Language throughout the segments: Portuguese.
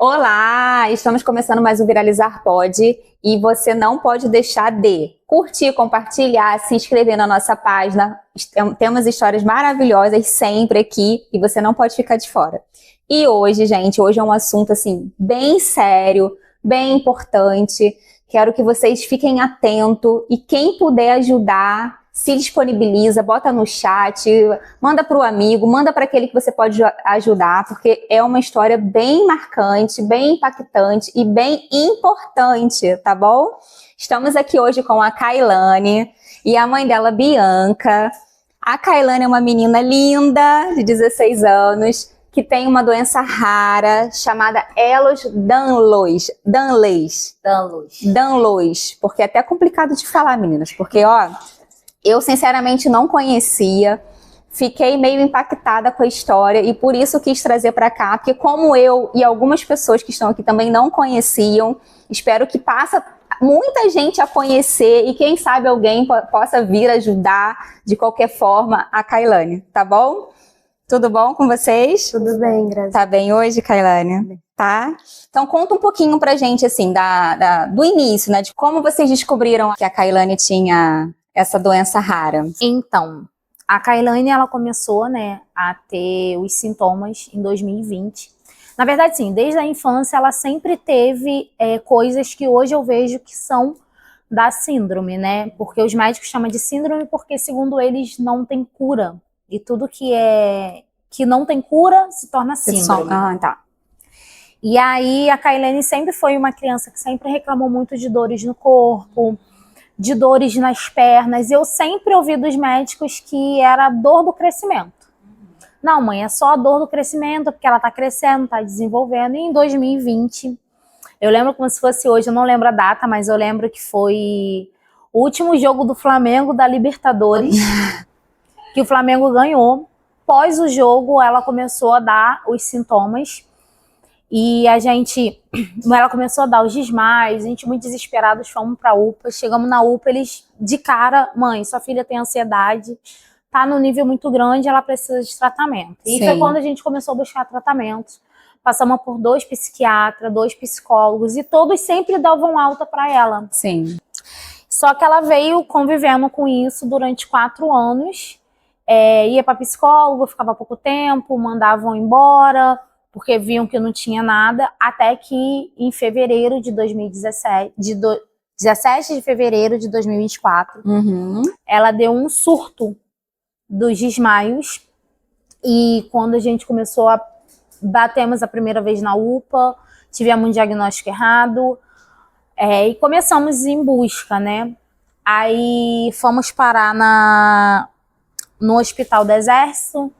Olá, estamos começando mais um Viralizar Pod e você não pode deixar de curtir, compartilhar, se inscrever na nossa página. Temos histórias maravilhosas sempre aqui e você não pode ficar de fora. E hoje, gente, hoje é um assunto assim bem sério, bem importante. Quero que vocês fiquem atentos e quem puder ajudar, se disponibiliza, bota no chat, manda para o amigo, manda para aquele que você pode ajudar, porque é uma história bem marcante, bem impactante e bem importante, tá bom? Estamos aqui hoje com a Kailane e a mãe dela, Bianca. A Kailane é uma menina linda, de 16 anos, que tem uma doença rara chamada Ehlers-Danlos, porque é até complicado de falar, meninas, porque, ó, eu sinceramente não conhecia, fiquei meio impactada com a história e por isso quis trazer para cá, porque como eu e algumas pessoas que estão aqui também não conheciam, espero que passe muita gente a conhecer e quem sabe alguém possa vir ajudar de qualquer forma a Kailane, tá bom? Tudo bom com vocês? Tudo bem, Grazi. Tá bem hoje, Kailane? Tá? Então conta um pouquinho pra gente, assim, do início, né? De como vocês descobriram que a Kailane tinha essa doença rara. Então, a Kailane, ela começou, né, a ter os sintomas em 2020. Na verdade, sim, desde a infância ela sempre teve coisas que hoje eu vejo que são da síndrome, né? Porque os médicos chamam de síndrome porque, segundo eles, não tem cura. E tudo que não tem cura se torna síndrome. Ah, tá. E aí a Kailane sempre foi uma criança que sempre reclamou muito de dores no corpo, de dores nas pernas. Eu sempre ouvi dos médicos que era dor do crescimento. Não, mãe, é só a dor do crescimento, porque ela tá crescendo, tá desenvolvendo. E em 2020, eu lembro como se fosse hoje, eu não lembro a data, mas eu lembro que foi o último jogo do Flamengo da Libertadores, que o Flamengo ganhou. Após o jogo, ela começou a dar os sintomas. E ela começou a dar os desmaios, a gente muito desesperados, fomos pra UPA, chegamos na UPA, eles de cara, mãe, sua filha tem ansiedade, tá no nível muito grande, ela precisa de tratamento. E foi quando a gente começou a buscar tratamentos, passamos por 2 psiquiatras, 2 psicólogos, e todos sempre davam alta pra ela. Sim. Só que ela veio convivendo com isso durante 4 anos, ia pra psicólogo, ficava pouco tempo, mandavam embora, porque viam que não tinha nada, até que em fevereiro de 2017, 17 de fevereiro de 2024, ela deu um surto dos desmaios, e quando a gente começou batemos a primeira vez na UPA, tivemos um diagnóstico errado, e começamos em busca, né? Aí fomos parar no Hospital do Exército,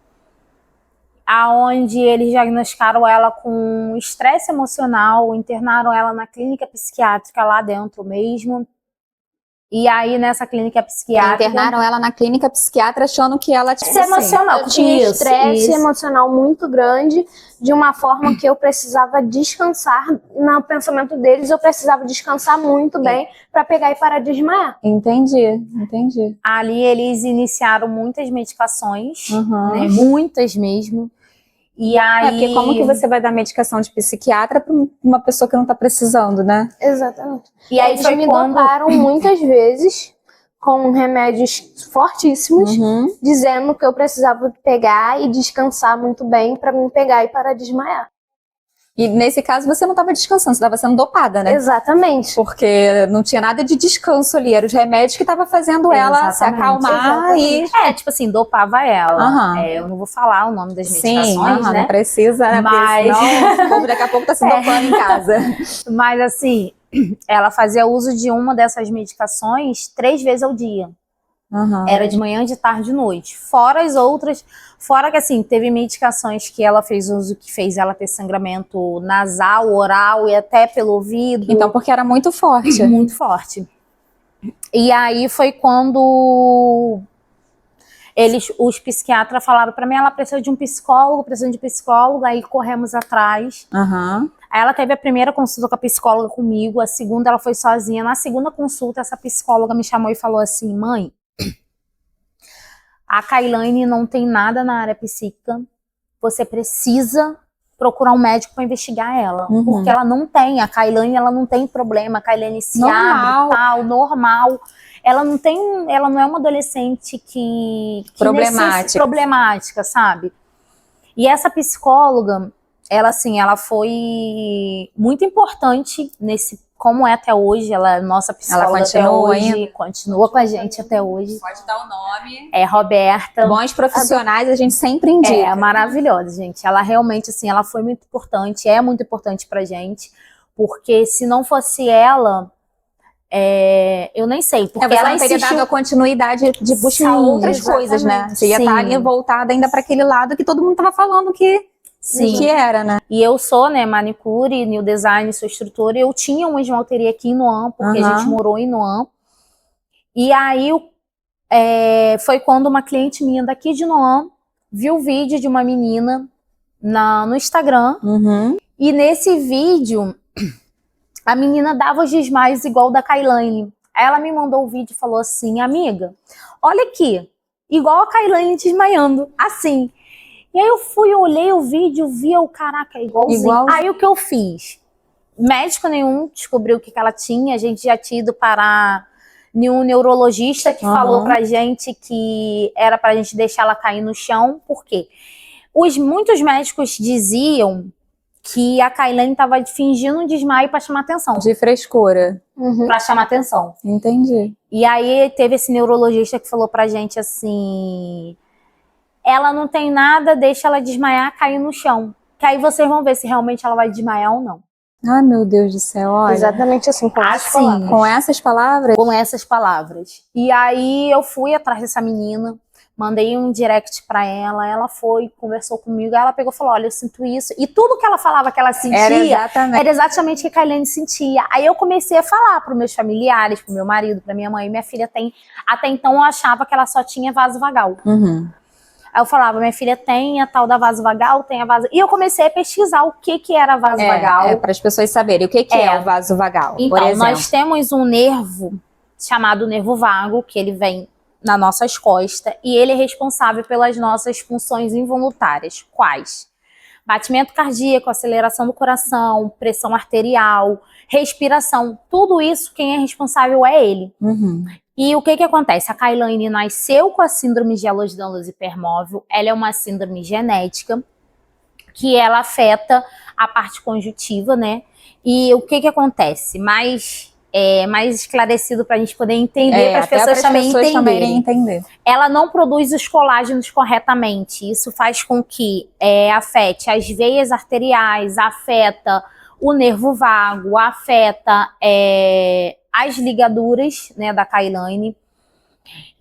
aonde eles diagnosticaram ela com estresse emocional, internaram ela na clínica psiquiátrica lá dentro mesmo. E aí nessa clínica psiquiátrica... Internaram ela na clínica psiquiátrica achando que ela tinha emocional, tinha estresse emocional muito grande, de uma forma que eu precisava descansar. No pensamento deles, eu precisava descansar muito bem para pegar e parar de desmaiar. Entendi. Ali eles iniciaram muitas medicações, né, muitas mesmo. E aí... porque como que você vai dar medicação de psiquiatra para uma pessoa que não tá precisando, né? Exatamente. E aí eles me doparam muitas vezes com remédios fortíssimos, dizendo que eu precisava pegar e descansar muito bem para me pegar e parar de desmaiar. E nesse caso você não estava descansando, você estava sendo dopada, né? Exatamente. Porque não tinha nada de descanso ali, eram os remédios que estavam fazendo ela se acalmar e... tipo assim, dopava ela. Eu não vou falar o nome das medicações, né? Não precisa, né? Mas... Porque senão o povo daqui a pouco tá se dopando em casa. Mas assim, ela fazia uso de uma dessas medicações 3 vezes ao dia. Era de manhã, de tarde, de noite. Fora as outras, fora que assim, teve medicações que ela fez uso que fez ela ter sangramento nasal, oral e até pelo ouvido. Então, porque era muito forte. Muito forte. E aí foi quando os psiquiatras falaram pra mim, ela precisa de um psicólogo, aí corremos atrás. Aí ela teve a primeira consulta com a psicóloga comigo, a segunda ela foi sozinha. Na segunda consulta, essa psicóloga me chamou e falou assim, mãe, a Kailane não tem nada na área psíquica, você precisa procurar um médico para investigar ela. Uhum. Porque ela não tem, a Kailane, ela não tem problema, a Kailane se Normal. abre, tal, normal. Ela não é uma adolescente que problemática, sabe? E essa psicóloga, ela assim, ela foi muito importante como é até hoje, ela é nossa psicóloga até hoje, continua com a gente até hoje. Pode dar o nome. É Roberta. Bons profissionais a gente sempre indica. É maravilhosa, gente. Ela realmente, assim, ela foi muito importante, é muito importante pra gente, porque se não fosse ela, eu nem sei. Porque ela não teria dado a continuidade de buscar outras coisas, né? Você ia estar ali voltada ainda para aquele lado que todo mundo tava falando que era, né? E eu sou, né, manicure, new design, sou instrutora, e eu tinha uma esmalteria aqui em Noam, porque a gente morou em Noam. E aí, foi quando uma cliente minha daqui de Noam viu o vídeo de uma menina no Instagram. E nesse vídeo, a menina dava os desmaios igual da Kailane. Aí ela me mandou o vídeo e falou assim, amiga, olha aqui, igual a Kailane desmaiando, assim. E aí eu olhei o vídeo, vi o caraca, igualzinho. Aí o que eu fiz? Médico nenhum descobriu o que ela tinha, a gente já tinha ido para um neurologista que falou pra gente que era pra gente deixar ela cair no chão. Por quê? Muitos médicos diziam que a Kailane tava fingindo um desmaio pra chamar atenção. De frescura. Pra chamar atenção. Entendi. E aí teve esse neurologista que falou pra gente assim, ela não tem nada, deixa ela desmaiar, cair no chão. Que aí vocês vão ver se realmente ela vai desmaiar ou não. Ai, meu Deus do céu, olha. Exatamente assim, com essas palavras? Com essas palavras. E aí eu fui atrás dessa menina, mandei um direct pra ela foi, conversou comigo, ela pegou e falou, olha, eu sinto isso. E tudo que ela falava que ela sentia, era exatamente o que a Kailane sentia. Aí eu comecei a falar pros meus familiares, pro meu marido, pra minha mãe. Minha filha tem, até então eu achava que ela só tinha vaso vagal. Aí eu falava, minha filha tem a tal da vaso vagal, tem a vaso... E eu comecei a pesquisar o que era vaso vagal. Para as pessoas saberem o que é o vaso vagal, então, por exemplo. Nós temos um nervo chamado nervo vago, que ele vem nas nossas costas, e ele é responsável pelas nossas funções involuntárias. Quais? Batimento cardíaco, aceleração do coração, pressão arterial, respiração. Tudo isso, quem é responsável é ele. E o que acontece? A Kailane nasceu com a síndrome de Ehlers-Danlos hipermóvel. Ela é uma síndrome genética que ela afeta a parte conjuntiva, né? E o que acontece? Mais esclarecido para a gente poder entender, para as pessoas também entenderem. Ela não produz os colágenos corretamente. Isso faz com que afete as veias arteriais, afeta o nervo vago, afeta as ligaduras, né, da Kailane.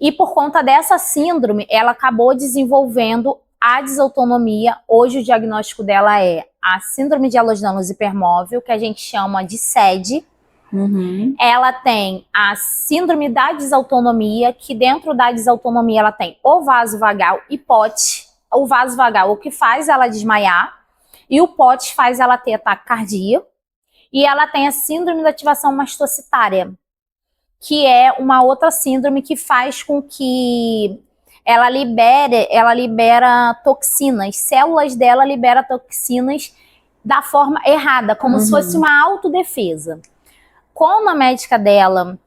E por conta dessa síndrome, ela acabou desenvolvendo a desautonomia. Hoje o diagnóstico dela é a síndrome de Ehlers-Danlos hipermóvel, que a gente chama de SED. Ela tem a síndrome da desautonomia, que dentro da desautonomia ela tem o vaso vagal e POTS. O vaso vagal, o que faz ela desmaiar, e o POTS faz ela ter ataque cardíaco. E ela tem a síndrome da ativação mastocitária, que é uma outra síndrome que faz com que ela libera toxinas. Células dela liberam toxinas da forma errada, como se fosse uma autodefesa. Quando a médica dela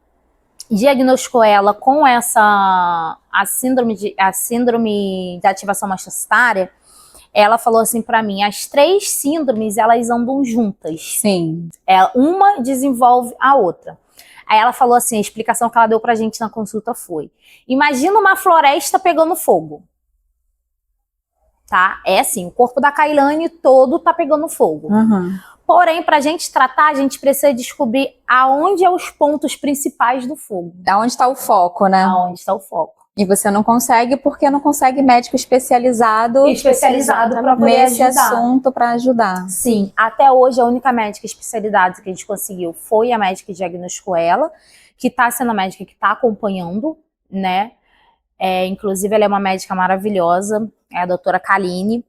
diagnosticou ela com a síndrome da ativação mastocitária, ela falou assim pra mim, as 3 síndromes, elas andam juntas. Sim. Uma desenvolve a outra. Aí ela falou assim, a explicação que ela deu pra gente na consulta foi, imagina uma floresta pegando fogo. Tá? É assim, o corpo da Kailane todo tá pegando fogo. Porém, pra gente tratar, a gente precisa descobrir aonde os pontos principais do fogo. Aonde está o foco, né? Aonde está o foco. E você não consegue porque não consegue médico especializado para poder nesse assunto para ajudar. Sim, até hoje a única médica especializada que a gente conseguiu foi a médica que diagnosticou ela, que está sendo a médica que está acompanhando, né? Inclusive ela é uma médica maravilhosa, é a doutora Kaline.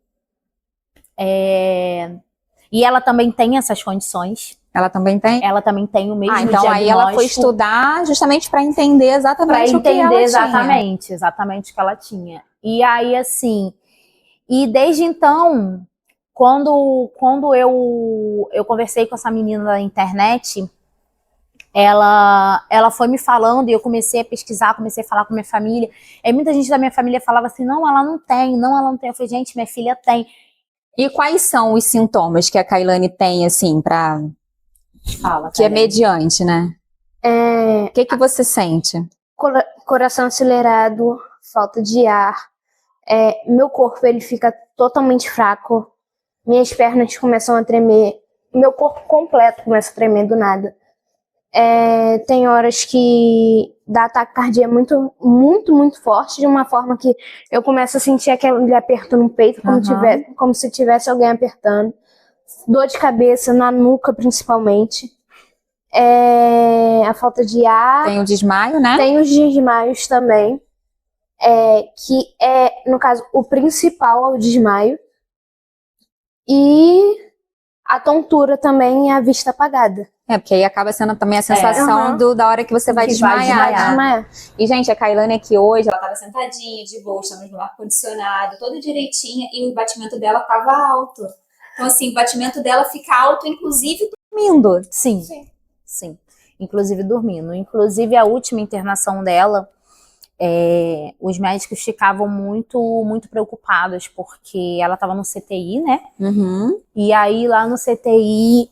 E ela também tem essas condições. Ela também tem? Ela também tem o mesmo então diagnóstico. Aí ela foi estudar justamente para entender exatamente o que ela tinha. Exatamente o que ela tinha. E aí, assim, e desde então, Quando eu conversei com essa menina da internet, ela foi me falando e eu comecei a pesquisar, comecei a falar com minha família. Aí muita gente da minha família falava assim, não, ela não tem, não, ela não tem. Eu falei, gente, minha filha tem. E quais são os sintomas que a Kailane tem, assim, pra... Fala, que é Kailane. mediante, né? O que você sente? Coração acelerado, falta de ar. Meu corpo ele fica totalmente fraco. Minhas pernas começam a tremer. Meu corpo completo começa a tremer do nada. Tem horas que dá ataque cardíaco muito, muito, muito forte, de uma forma que eu começo a sentir aquele aperto no peito, como se tivesse alguém apertando. Dor de cabeça, na nuca principalmente. A falta de ar. Tem o desmaio, né? Tem os desmaios também. No caso, o principal é o desmaio. E a tontura também e a vista apagada. Porque aí acaba sendo também a sensação da hora que você vai Que desmaiar. vai E, gente, a Kailane aqui hoje, ela tava sentadinha, de boa, estamos no ar-condicionado, toda direitinha, e o batimento dela tava alto. Então, assim, o batimento dela fica alto, inclusive dormindo. Sim. Inclusive dormindo. Inclusive, a última internação dela, os médicos ficavam muito, muito preocupados, porque ela estava no CTI, né? E aí, lá no CTI,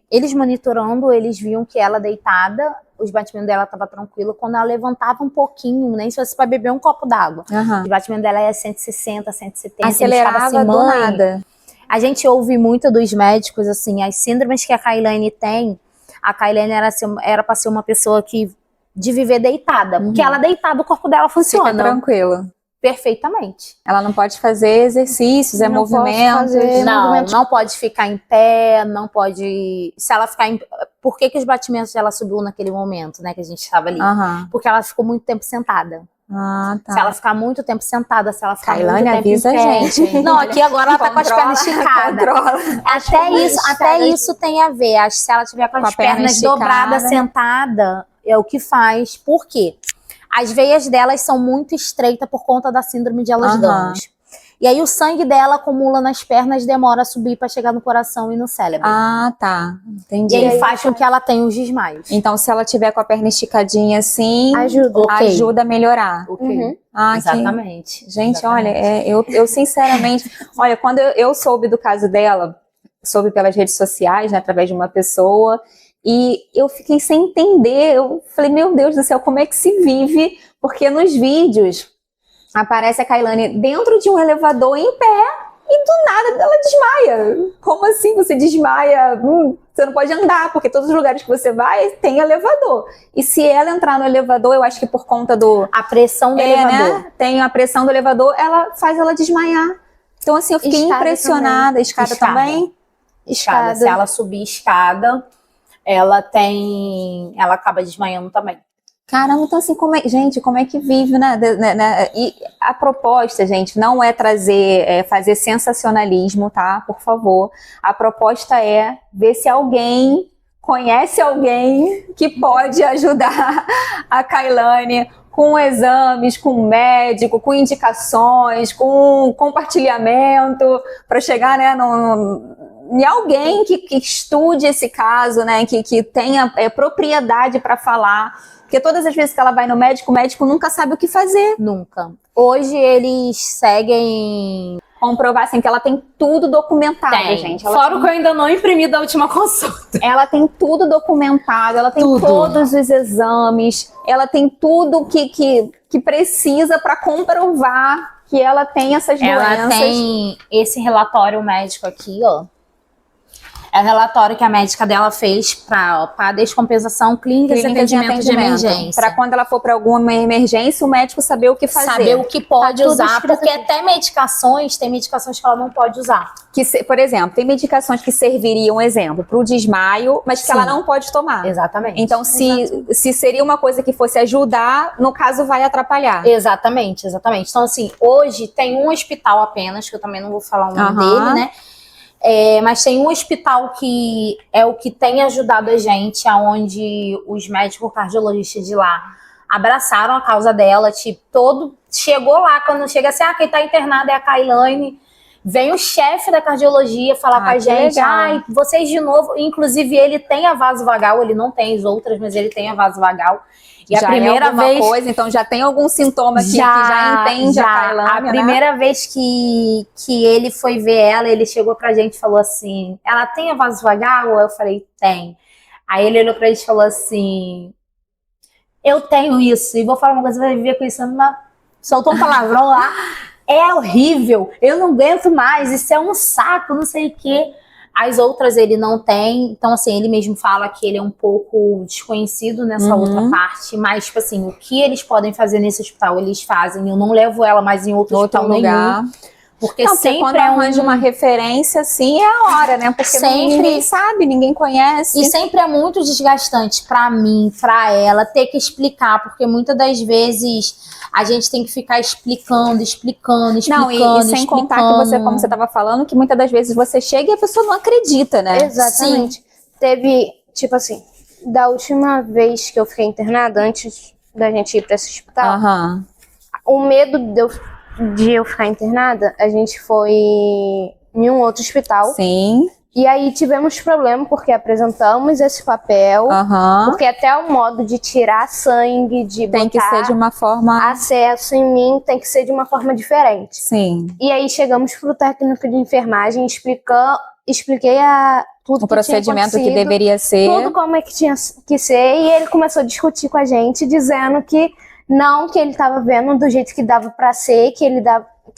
eles monitorando, eles viam que ela deitada, os batimentos dela estavam tranquilos. Quando ela levantava um pouquinho, nem se fosse para beber um copo d'água, o batimento dela é 160, 170. Acelerava do nada. A gente ouve muito dos médicos, assim, as síndromes que a Kailane tem. A Kailane era para ser uma pessoa de viver deitada, porque ela deitada, o corpo dela funciona. Fica tranquilo. Perfeitamente. Ela não pode fazer exercícios, movimentos. Não pode ficar em pé, não pode... Se ela ficar em... Por que os batimentos dela subiu naquele momento, né, que a gente estava ali? Porque ela ficou muito tempo sentada. Tá. Se ela ficar muito tempo sentada, se ela ficar Kailane, muito tempo avisa em pé... a gente. Não, aqui agora ela tá com as pernas esticadas. Até isso tem a ver. Se ela tiver com as pernas dobradas, sentada, é o que faz. Por quê? As veias delas são muito estreitas por conta da síndrome de Ehlers-Danlos. E aí o sangue dela acumula nas pernas, demora a subir para chegar no coração e no cérebro. Tá. Entendi. E aí faz com que ela tenha os desmaios. Então, se ela tiver com a perna esticadinha assim, ajuda a melhorar. Exatamente. Gente, olha, eu sinceramente... Olha, quando eu soube do caso dela, soube pelas redes sociais, né, através de uma pessoa... E eu fiquei sem entender, eu falei, meu Deus do céu, como é que se vive? Porque nos vídeos aparece a Kailane dentro de um elevador em pé e do nada ela desmaia. Como assim você desmaia? Você não pode andar, porque todos os lugares que você vai tem elevador. E se ela entrar no elevador, eu acho que por conta a pressão do elevador. Né? Tem a pressão do elevador, ela faz ela desmaiar. Então assim, eu fiquei impressionada. Escada também? Escada. Se ela subir escada... ela acaba desmaiando também. Caramba, então assim, como é que vive, né? E a proposta, gente, não é fazer sensacionalismo, tá? Por favor. A proposta é ver se alguém conhece alguém que pode ajudar a Kailane com exames, com médico, com indicações, com compartilhamento, para chegar, né, em alguém que estude esse caso, né, que tenha propriedade para falar, porque todas as vezes que ela vai no médico, o médico nunca sabe o que fazer. Nunca. Hoje eles seguem... comprovar, assim, que ela tem tudo documentado, gente. Fora o que eu ainda não imprimi da última consulta. Ela tem tudo documentado, ela tem todos os exames, ela tem tudo que precisa para comprovar que ela tem essas doenças. Ela tem esse relatório médico aqui, ó. É o relatório que a médica dela fez para descompensação clínica e atendimento de emergência. Para quando ela for para alguma emergência, o médico saber o que fazer. Saber o que pode usar, porque até tem medicações que ela não pode usar. Por exemplo, tem medicações que serviriam, exemplo, para o desmaio, mas que ela não pode tomar. Exatamente. Então, se seria uma coisa que fosse ajudar, no caso vai atrapalhar. Exatamente. Então, assim, hoje tem um hospital apenas, que eu também não vou falar o nome dele, né? Mas tem um hospital que é o que tem ajudado a gente, onde os médicos cardiologistas de lá abraçaram a causa dela, chegou lá, quando chega assim, quem tá internada é a Kailane, Vem o chefe da cardiologia falar com a que gente, legal. ai, vocês de novo, inclusive ele tem a vasovagal, ele não tem as outras, mas ele tem a vasovagal. E Já a primeira é alguma vez coisa, então já tem algum sintoma aqui que já entende a Kailane, a primeira vez que ele foi ver ela, ele chegou pra gente e falou assim, ela tem a vasovagal? Eu falei, tem. Aí ele olhou pra gente e falou assim, eu tenho isso, e vou falar uma coisa, você vai viver com isso, soltou um palavrão lá, é horrível, eu não aguento mais, isso é um saco, não sei o quê. As outras ele não tem, então assim, ele mesmo fala que ele é um pouco desconhecido nessa outra parte, mas tipo assim, o que eles podem fazer nesse hospital, eles fazem, eu não levo ela mais em outro hospital lugar. nenhum. Porque Não, sempre quando é arranja uma referência, assim, é a hora, né? Porque Sempre. ninguém sabe, ninguém conhece. E sempre é muito desgastante pra mim, pra ela, ter que explicar, porque muitas das vezes a gente tem que ficar explicando. Não, e sem contar que você, como você estava falando, que muitas das vezes você chega e a pessoa não acredita, né? Exatamente. Teve, tipo assim, da última vez que eu fiquei internada, antes da gente ir pra esse hospital, Aham. o medo de eu ficar internada, a gente foi em um outro hospital. Sim. E aí tivemos problema porque apresentamos esse papel, Aham. porque até o modo de tirar sangue, de Tem que ser de uma forma. acesso em mim, tem que ser de uma forma diferente. Sim. E aí chegamos pro técnico de enfermagem, expliquei tudo O que procedimento tinha que acontecido, deveria ser. tudo como é que tinha que ser, e ele começou a discutir com a gente, dizendo que não, que ele estava vendo do jeito que dava para ser, que ele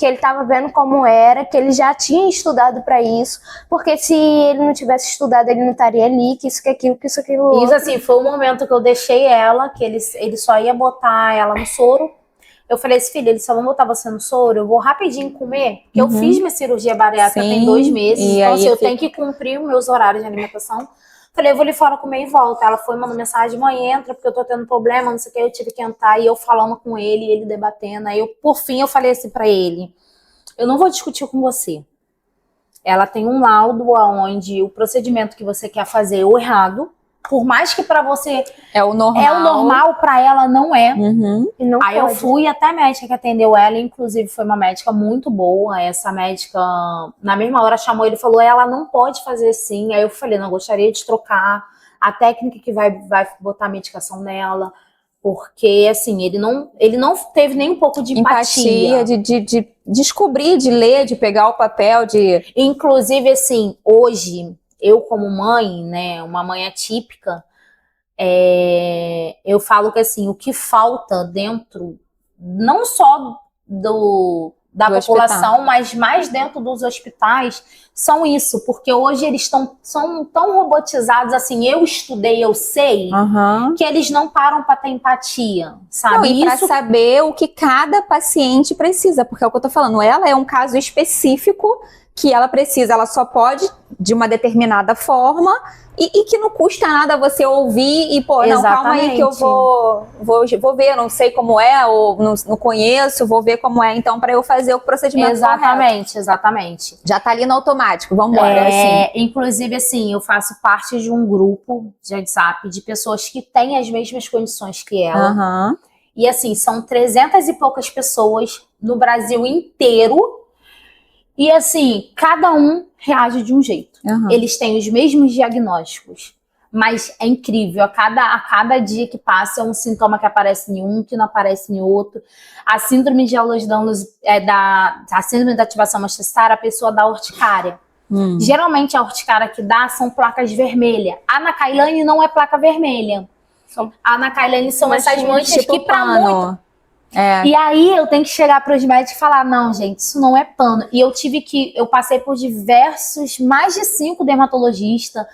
estava vendo como era, que ele já tinha estudado para isso, porque se ele não tivesse estudado, ele não estaria ali, que isso, que aquilo, que isso, aquilo outro. Isso assim, foi o momento que eu deixei ela, que ele só ia botar ela no soro. Eu falei assim, filha, eles só vão botar você no soro, eu vou rapidinho comer, porque eu fiz minha cirurgia bariátrica tem 2 meses, e então aí assim, eu tenho que cumprir os meus horários de alimentação. Falei, eu vou ali fora comer e volto. Ela foi, mandou mensagem, mãe, entra, porque eu tô tendo problema, não sei o que, eu tive que entrar, e eu falando com ele, ele debatendo. Aí, por fim, eu falei assim pra ele, eu não vou discutir com você. Ela tem um laudo onde o procedimento que você quer fazer é o errado, por mais que pra você é o normal, pra ela não é. E não Aí pode. eu fui até a médica que atendeu ela, inclusive foi uma médica muito boa. Essa médica, na mesma hora, chamou ele e falou, ela não pode fazer assim. Aí eu falei, não, gostaria de trocar a técnica que vai botar a medicação nela, porque assim, ele não teve nem um pouco de empatia. de descobrir, de ler, de pegar o papel, de... Inclusive, assim, hoje, eu como mãe, né, uma mãe atípica, eu falo que assim, o que falta dentro, não só da população, hospital, mas mais dentro dos hospitais, são isso, porque hoje eles são tão robotizados, assim, eu estudei, eu sei, que eles não param para ter empatia, sabe? Não, e para saber o que cada paciente precisa, porque é o que eu tô falando, ela é um caso específico que ela precisa, ela só pode de uma determinada forma e que não custa nada você ouvir e, pô, não, calma aí que eu vou ver, eu não sei como é, ou não conheço, vou ver como é, então, para eu fazer o procedimento correto. Exatamente. Já tá ali no automático, vamos embora, assim. Inclusive, assim, eu faço parte de um grupo de WhatsApp de pessoas que têm as mesmas condições que ela. E, assim, são 300 e poucas pessoas no Brasil inteiro. E assim, cada um reage de um jeito. Eles têm os mesmos diagnósticos. Mas é incrível, a cada dia que passa é um sintoma que aparece em um, que não aparece em outro. A síndrome de Ehlers-Danlos, a síndrome da ativação masticária, a pessoa dá urticária. Geralmente a urticária que dá são placas vermelhas. A na Kailane não é placa vermelha. A na Kailane são essas manchas tipo que para muito... E aí eu tenho que chegar para os médicos e falar, não, gente, isso não é pano. E eu passei por mais de 5 dermatologistas.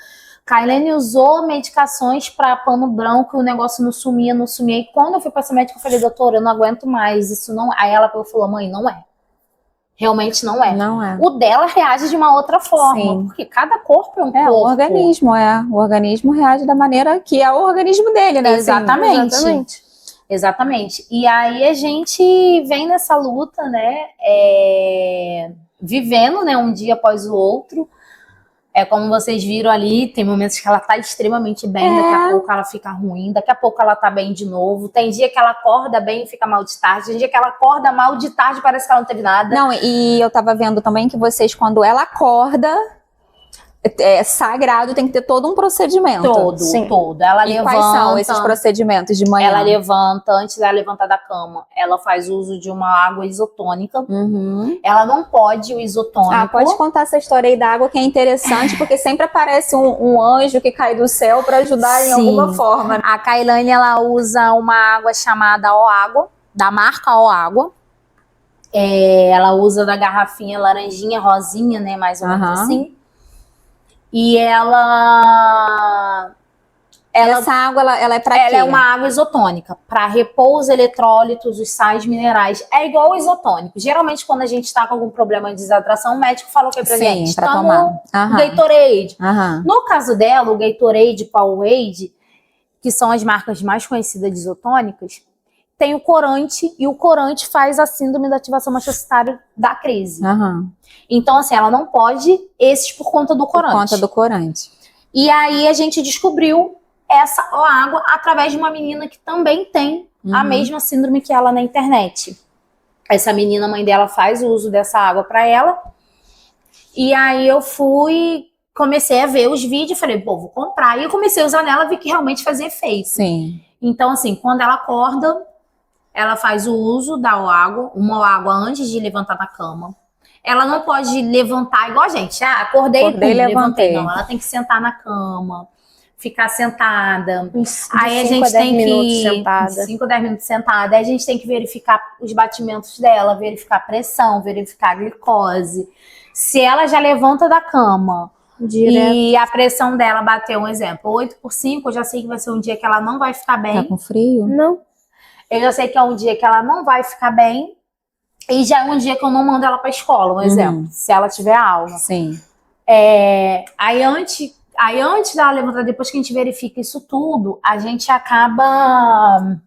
Kailane usou medicações para pano branco e o negócio não sumia. E quando eu fui para essa médica, eu falei, doutora, eu não aguento mais, isso não... Aí ela falou, mãe, não é. Realmente não é. Não é. O dela reage de uma outra forma, porque cada corpo é um corpo. O organismo, O organismo reage da maneira que é o organismo dele, né? Exatamente. Exatamente. E aí a gente vem nessa luta, né? Vivendo, né? Um dia após o outro. como vocês viram ali, tem momentos que ela tá extremamente bem, daqui a pouco ela fica ruim, daqui a pouco ela tá bem de novo. Tem dia que ela acorda bem e fica mal de tarde, tem dia que ela acorda mal de tarde e parece que ela não teve nada. Não, e eu tava vendo também que vocês, quando ela acorda, é sagrado, tem que ter todo um procedimento. Todo. Ela E levanta. quais são esses procedimentos de manhã? Ela levanta, antes dela levantar da cama, ela faz uso de uma água isotônica. Ela não pode o isotônico. Pode contar essa história aí da água, que é interessante, porque sempre aparece um anjo que cai do céu para ajudar em alguma forma. A Kailane, ela usa uma água chamada O-Água, da marca O-Água. Ela usa da garrafinha laranjinha, rosinha, né, mais ou menos assim. E essa água, ela é pra quê? Ela é uma água isotônica, para repor os eletrólitos, os sais minerais. É igual o isotônico. Geralmente, quando a gente tá com algum problema de desidratação, o médico fala o que pra gente? Pra tomar. Gatorade. No caso dela, o Gatorade e Powerade, que são as marcas mais conhecidas de isotônicas, tem o corante, e o corante faz a síndrome da ativação mastocytária da crise. Então, assim, ela não pode esses por conta do corante. Por conta do corante. E aí a gente descobriu essa água através de uma menina que também tem a mesma síndrome que ela na internet. Essa menina, a mãe dela, faz o uso dessa água para ela. E aí eu comecei a ver os vídeos, falei, pô, vou comprar. E eu comecei a usar nela, vi que realmente fazia efeito. Sim. Então, assim, quando ela acorda, ela faz o uso da água, uma água antes de levantar da cama. Ela não pode levantar igual a gente. Acordei e levantei. Não, ela tem que sentar na cama, ficar sentada. Aí a gente tem que 5 a 10 minutos sentada. Aí a gente tem que verificar os batimentos dela, verificar a pressão, verificar a glicose. Se ela já levanta da cama e a pressão dela bateu, um exemplo, 8/5, eu já sei que vai ser um dia que ela não vai ficar bem. Tá com frio? Não. Eu já sei que é um dia que ela não vai ficar bem. E já é um dia que eu não mando ela pra escola, um exemplo, se ela tiver aula. Sim. Aí antes dela levantar, depois que a gente verifica isso tudo, a gente acaba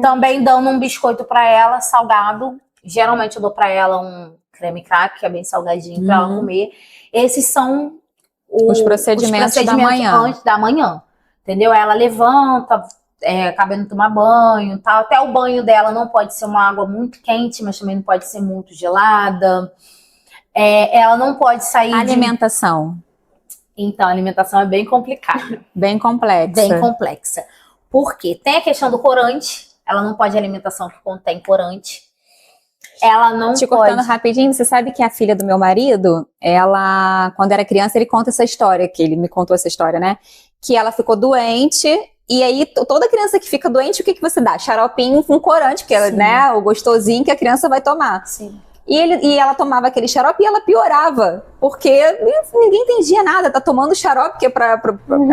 também dando um biscoito pra ela, salgado. Geralmente eu dou pra ela um creme crack, que é bem salgadinho, pra ela comer. Esses são os procedimentos da manhã. Antes da manhã, entendeu? Ela levanta, acaba de tomar banho, tal. Até o banho dela não pode ser uma água muito quente, mas também não pode ser muito gelada. Ela não pode sair alimentação. Então, a alimentação é bem complicada. Bem complexa. Bem complexa. Por quê? Tem a questão do corante. Ela não pode alimentação que contém corante. Ela não Te pode... cortando rapidinho, você sabe que a filha do meu marido, ela, quando era criança, ele conta essa história, que ele me contou essa história, né? Que ela ficou doente. E aí, toda criança que fica doente, o que você dá? Xaropinho com corante, que é, né, o gostosinho que a criança vai tomar. Sim. E ela tomava aquele xarope e ela piorava, porque ninguém entendia nada, tá tomando xarope que é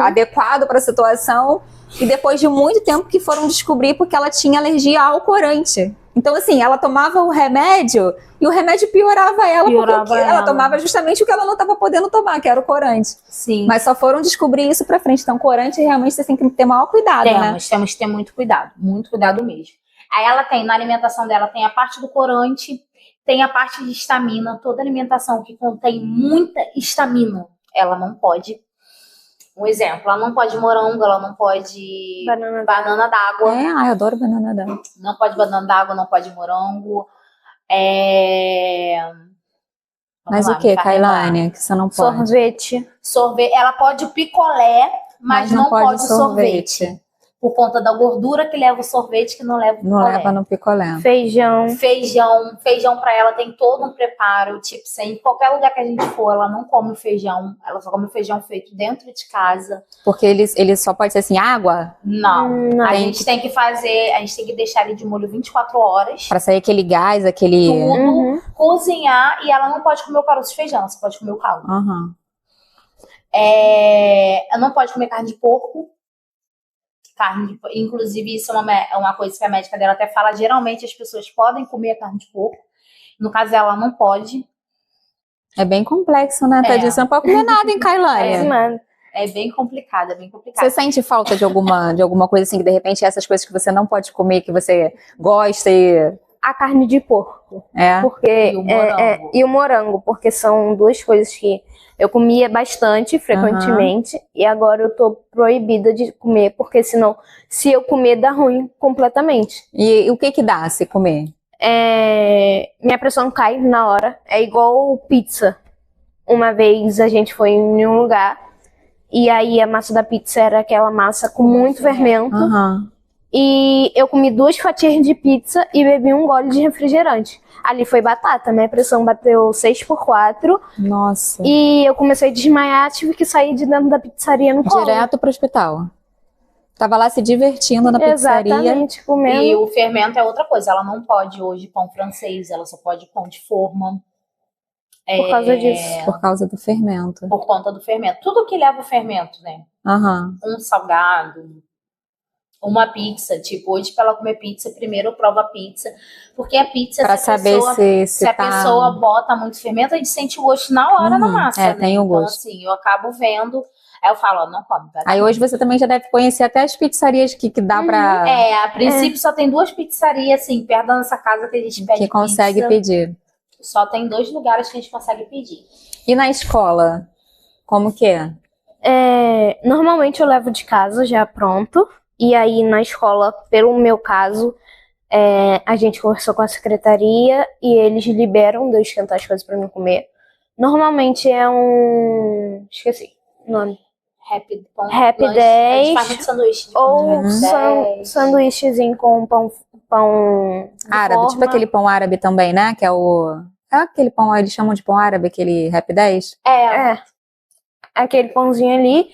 adequado para a situação, e depois de muito tempo que foram descobrir porque ela tinha alergia ao corante. Então, assim, ela tomava o remédio e o remédio piorava ela, porque ela tomava justamente o que ela não estava podendo tomar, que era o corante. Sim. Mas só foram descobrir isso pra frente. Então, corante, realmente, você tem que ter maior cuidado, né? Temos que ter muito cuidado mesmo. Aí ela tem, na alimentação dela, tem a parte do corante, tem a parte de histamina. Toda alimentação que contém muita histamina, ela não pode. Um exemplo, ela não pode morango, ela não pode banana d'água. Eu adoro banana d'água. Não pode banana d'água, não pode morango. Mas o que, Kailane, que você não pode? Sorvete. Ela pode o picolé, mas não pode o sorvete. Por conta da gordura que leva o sorvete, que não leva o picolé. Não leva no picolé. Feijão pra ela tem todo um preparo. Tipo, em qualquer lugar que a gente for, ela não come feijão. Ela só come feijão feito dentro de casa. Porque ele só pode ser assim, água? Não. A gente tem que deixar ele de molho 24 horas. Pra sair aquele gás, aquele... Tudo. Cozinhar, e ela não pode comer o caroço de feijão, você pode comer o caldo. Ela não pode comer carne de porco. Inclusive, isso é uma coisa que a médica dela até fala. Geralmente as pessoas podem comer a carne de porco. No caso dela, não pode. É bem complexo, né? Tadinha, você não pode comer nada, hein, Kailane? É bem complicado, Você sente falta de alguma coisa assim, que de repente essas coisas que você não pode comer, que você gosta e... a carne de porco. É. Porque, E o morango. e o morango, porque são duas coisas que eu comia bastante, frequentemente, e agora eu tô proibida de comer, porque senão, se eu comer, dá ruim completamente. E o que que dá se comer? Minha pressão cai na hora, é igual pizza. Uma vez a gente foi em um lugar, e aí a massa da pizza era aquela massa com muito fermento, Aham. e eu comi 2 fatias de pizza e bebi um gole de refrigerante. Ali foi batata, minha pressão bateu 6/4 Nossa. e eu comecei a desmaiar, tive que sair de dentro da pizzaria no colo. Direto pro hospital. Tava lá se divertindo na pizzaria. Exatamente, comendo. E o fermento é outra coisa. Ela não pode hoje pão francês, ela só pode pão de forma. Por causa disso. Por causa do fermento. Por conta do fermento. Tudo que leva o fermento, né? Aham. Um salgado, uma pizza. Tipo, hoje pra ela comer pizza, primeiro eu provo a pizza. Porque a pizza, Pra se a saber pessoa, se a tá... pessoa bota muito fermento, a gente sente o gosto na hora na massa, né? tem o gosto. Então, assim, eu acabo vendo. Aí eu falo, ó, não come. Vai dar Aí hoje você também já deve conhecer até as pizzarias que dá pra... a princípio só tem 2 pizzarias, assim, perto da nossa casa que a gente pede que consegue pizza. pedir. Só tem 2 lugares que a gente consegue pedir. E na escola? Como que é? Normalmente eu levo de casa já pronto. E aí na escola, pelo meu caso, a gente conversou com a secretaria e eles liberam de eu esquentar as coisas pra mim comer. Normalmente é esqueci o nome. Happy pão. Happy lanche. A 10, gente faz muito sanduíche. de Ou pão de 10. sanduíchezinho com pão de Árabe, tipo forma. aquele pão árabe também, né? Que é o... É aquele pão, eles chamam de pão árabe, aquele Rap 10? Aquele pãozinho ali.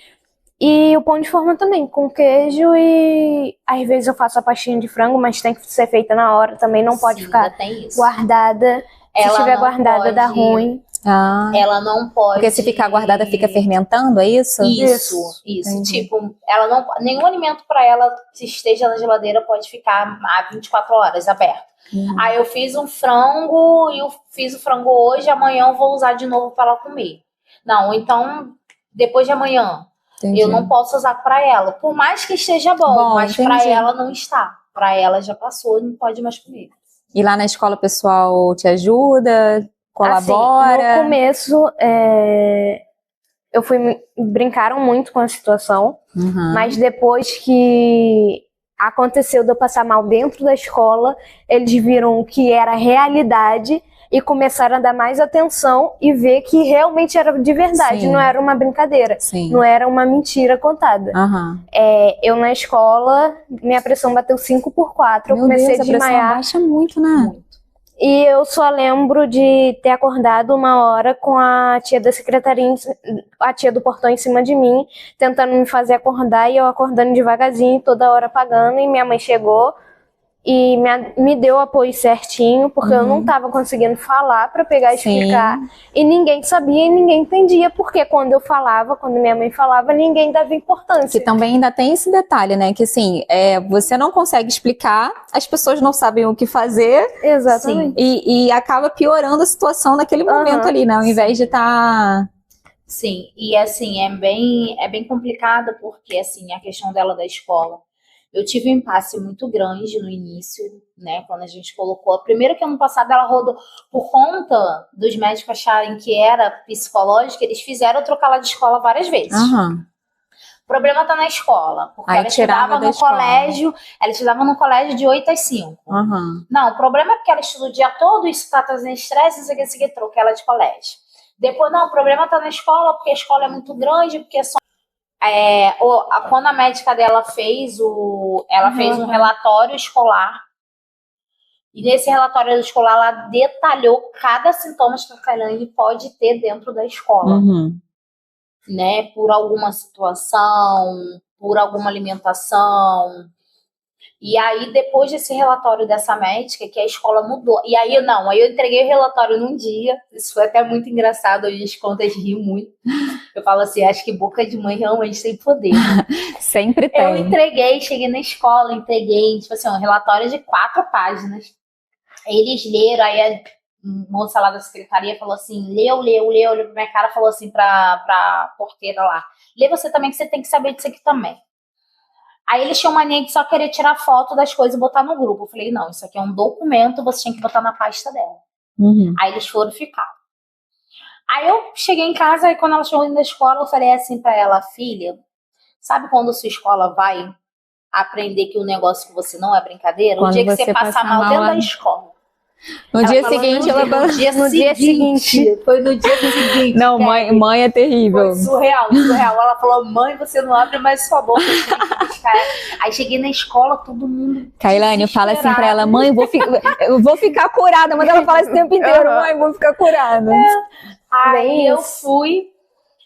E o pão de forma também, com queijo e às vezes eu faço a pastinha de frango, mas tem que ser feita na hora também, não pode Sim, ficar ainda tem isso. guardada. Se Ela estiver não guardada, dá pode- ruim. Ah, Ela não pode. porque se ficar guardada fica fermentando, é isso? Isso. Entendi. Tipo, ela não, nenhum alimento para ela que esteja na geladeira pode ficar 24 horas aberto. Aí eu fiz um frango e eu fiz o frango hoje, amanhã eu vou usar de novo para ela comer. Não, então depois de amanhã Entendi. eu não posso usar para ela, por mais que esteja bom, mas para entendi. ela não está. Para ela já passou, não pode mais comer. E lá na escola o pessoal te ajuda, Assim, colabora? no começo, brincaram muito com a situação, Uhum. mas depois que aconteceu de eu passar mal dentro da escola, eles viram que era realidade e começaram a dar mais atenção e ver que realmente era de verdade, Sim. não era uma brincadeira, Sim. não era uma mentira contada. Aham. Eu na escola, minha pressão bateu 5/4, eu Meu comecei Deus, a a pressão desmaiar. baixa muito, né? E eu só lembro de ter acordado uma hora com a tia da secretaria, a tia do portão em cima de mim, tentando me fazer acordar e eu acordando devagarzinho, toda hora apagando. E minha mãe chegou e me deu apoio certinho, porque eu não estava conseguindo falar para pegar e Sim. explicar. E ninguém sabia e ninguém entendia, porque quando minha mãe falava, ninguém dava importância. Que também ainda tem esse detalhe, né? Que assim, você não consegue explicar, as pessoas não sabem o que fazer Exatamente. e acaba piorando a situação naquele momento ali, né? Ao invés de estar... Sim, e assim, é bem complicado porque, assim, a questão dela da escola. Eu tive um impasse muito grande no início, né, quando a gente colocou. Primeiro que ano passado ela rodou, por conta dos médicos acharem que era psicológica, eles fizeram eu trocar ela de escola várias vezes. Aham. O problema tá na escola, porque Aí ela tirava estudava da no escola. colégio, ela estudava no colégio de 8 às 5. Aham. Não, o problema é porque ela estuda o dia todo, isso tá trazendo estresse, não sei o que, troquei ela de colégio. Depois, não, o problema tá na escola, porque a escola é muito grande, porque é só... quando a médica dela fez fez um relatório escolar, e nesse relatório escolar ela detalhou cada sintoma que a Kailane pode ter dentro da escola. Uhum. Né, por alguma situação, por alguma alimentação. E aí, depois desse relatório dessa médica, que a escola mudou. E aí, eu entreguei o relatório num dia. Isso foi até muito engraçado, hoje as contas riem muito. Eu falo assim, acho que boca de mãe realmente tem poder. Sempre tem. Eu entreguei, cheguei na escola, entreguei, tipo assim, um relatório de 4 páginas. Eles leram, aí a moça lá da secretaria falou assim, leu pra minha cara, falou assim pra porteira lá, lê você também, que você tem que saber disso aqui também. Aí eles tinham mania de só querer tirar foto das coisas e botar no grupo. Eu falei, não, isso aqui é um documento, você tem que botar na pasta dela. Aí eles foram ficar. Aí eu cheguei em casa e quando ela chegou da escola, eu falei assim pra ela, filha, sabe quando sua escola vai aprender que o negócio que você não é brincadeira? Quando O dia que você você passar mal dentro da escola. No dia falou, seguinte, no dia seguinte. Foi no dia seguinte. Não, mãe é terrível. Foi surreal. Ela falou, mãe, você não abre mais sua boca. Aí cheguei na escola, todo mundo Kailane, fala assim pra ela, mãe, eu vou ficar curada. Mas ela fala esse tempo inteiro, mãe, vou ficar curada. Aí eu fui,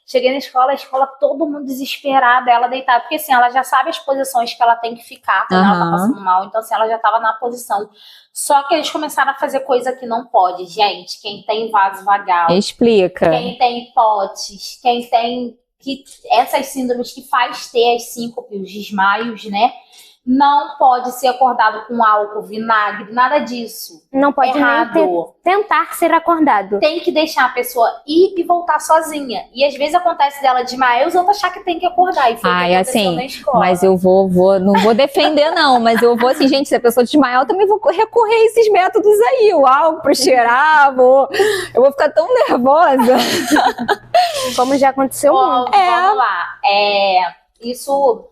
cheguei na escola, a escola todo mundo desesperada, ela deitada, porque assim, ela já sabe as posições que ela tem que ficar quando ela tá passando mal, então assim, ela já tava na posição. Só que eles começaram a fazer coisa que não pode. Gente, quem tem vaso vagal, Explica. quem tem hipotes, quem tem essas síndromes que faz ter as síncopes, os desmaios, né? Não pode ser acordado com álcool, vinagre, nada disso. Não pode Errado. nem tentar ser acordado. Tem que deixar a pessoa ir e voltar sozinha. E às vezes acontece dela desmaiar e os outros achar que tem que acordar. E foi o que aconteceu assim, na escola. mas eu não vou defender não, mas eu vou assim, gente, se a pessoa desmaiar, eu também vou recorrer a esses métodos aí, o álcool pra cheirar, eu vou ficar tão nervosa. Como já aconteceu muito. Vamos lá. Isso...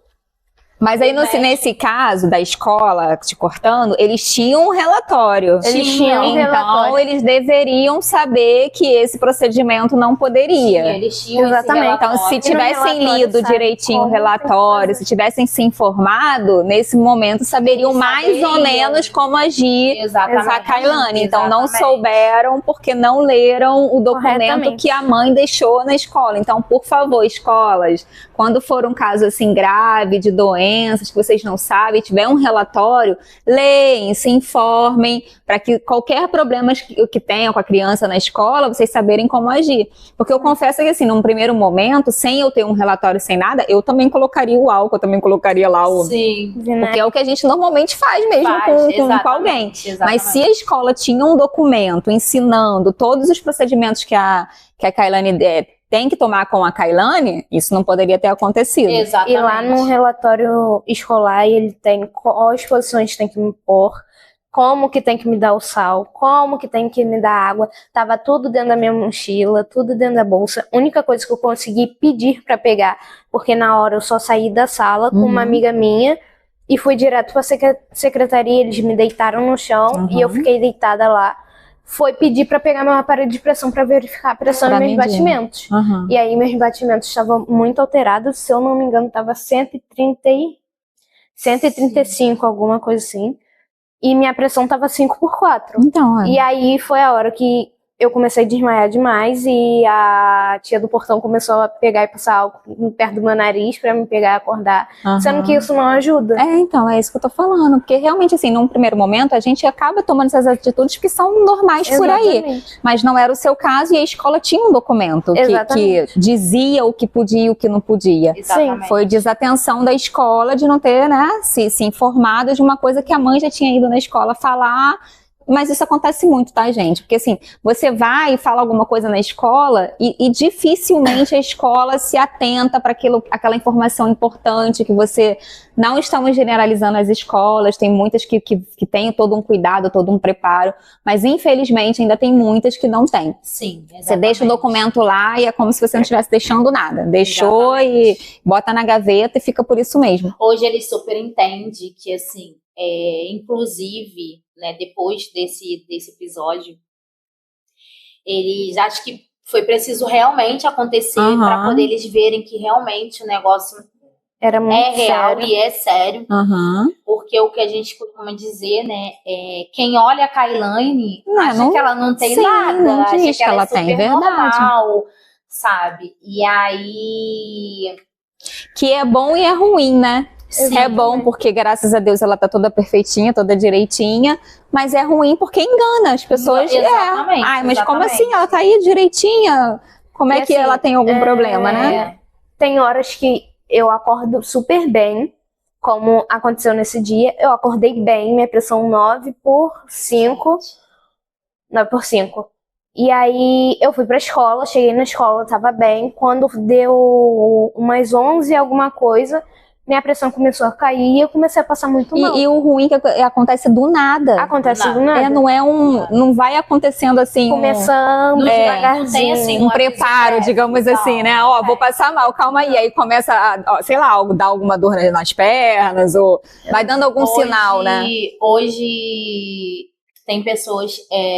Mas aí, nesse caso da escola, te cortando, eles tinham um relatório. Então, eles deveriam saber que esse procedimento não poderia. Eles tinham Exatamente. Então, se tivessem lido direitinho o relatório, se tivessem se informado, nesse momento saberiam mais ou menos como agir a Kailane. Então, não souberam porque não leram o documento que a mãe deixou na escola. Então, por favor, escolas, quando for um caso assim grave, de doenças que vocês não sabem, tiver um relatório, leem, se informem, para que qualquer problema que tenham com a criança na escola, vocês saberem como agir. Porque eu confesso que assim, num primeiro momento, sem eu ter um relatório, sem nada, eu também colocaria o álcool, eu também colocaria lá o... Sim. Porque é o que a gente normalmente faz mesmo com alguém. Exatamente. Mas se a escola tinha um documento ensinando todos os procedimentos que a Kailane tem que tomar com a Kailane, isso não poderia ter acontecido. Exatamente. E lá no relatório escolar, ele tem quais posições tem que me pôr, como que tem que me dar o sal, como que tem que me dar água. Tava tudo dentro da minha mochila, tudo dentro da bolsa. A única coisa que eu consegui pedir pra pegar, porque na hora eu só saí da sala com uma amiga minha e fui direto pra secretaria, eles me deitaram no chão e eu fiquei deitada lá. Foi pedir pra pegar meu aparelho de pressão pra verificar a pressão e meus batimentos. E aí meus batimentos estavam muito alterados, se eu não me engano tava 135, alguma coisa assim. E minha pressão tava 5/4. Então, E aí foi a hora que eu comecei a desmaiar demais e a tia do portão começou a pegar e passar álcool perto do meu nariz pra me pegar e acordar, sendo que isso não ajuda. Então, é isso que eu tô falando, porque realmente assim, num primeiro momento, a gente acaba tomando essas atitudes que são normais por aí, mas não era o seu caso e a escola tinha um documento que dizia o que podia e o que não podia. Exatamente. Foi desatenção da escola de não ter, né, se informado de uma coisa que a mãe já tinha ido na escola falar. Mas isso acontece muito, tá, gente? Porque assim, você vai e fala alguma coisa na escola e dificilmente a escola se atenta para aquela informação importante que você... Não estamos generalizando as escolas, tem muitas que têm todo um cuidado, todo um preparo, mas infelizmente ainda tem muitas que não têm. Sim, exatamente. Você deixa o documento lá e é como se você não estivesse deixando nada. Deixou e bota na gaveta e fica por isso mesmo. Hoje eles super entendem que, assim, inclusive, né, depois desse episódio, eles acham que foi preciso realmente acontecer para poder eles verem que realmente o negócio era muito real sério. e é sério. Porque o que a gente costuma dizer, né, quem olha a Kailane acha que ela não tem nada, acha que ela é super normal, sabe? E aí... Que é bom e é ruim, né? Sim, é bom porque, graças a Deus, ela tá toda perfeitinha, toda direitinha, mas é ruim porque engana as pessoas. Exatamente. Ai, mas como assim? Ela tá aí direitinha? Como é que ela tem algum problema, né? Tem horas que eu acordo super bem, como aconteceu nesse dia. Eu acordei bem, minha pressão 9/5. 9/5. E aí eu fui pra escola, cheguei na escola, tava bem. Quando deu umas 11 alguma coisa, minha pressão começou a cair e eu comecei a passar muito mal. E o ruim é que acontece do nada. Acontece do nada. Não vai acontecendo assim. Começando Não devagarzinho. tem assim Um preparo, digamos assim, né? Ó, vou passar mal, calma aí. Aí começa a, sei lá, dar alguma dor nas pernas, ou vai dando algum sinal, né? Hoje tem pessoas,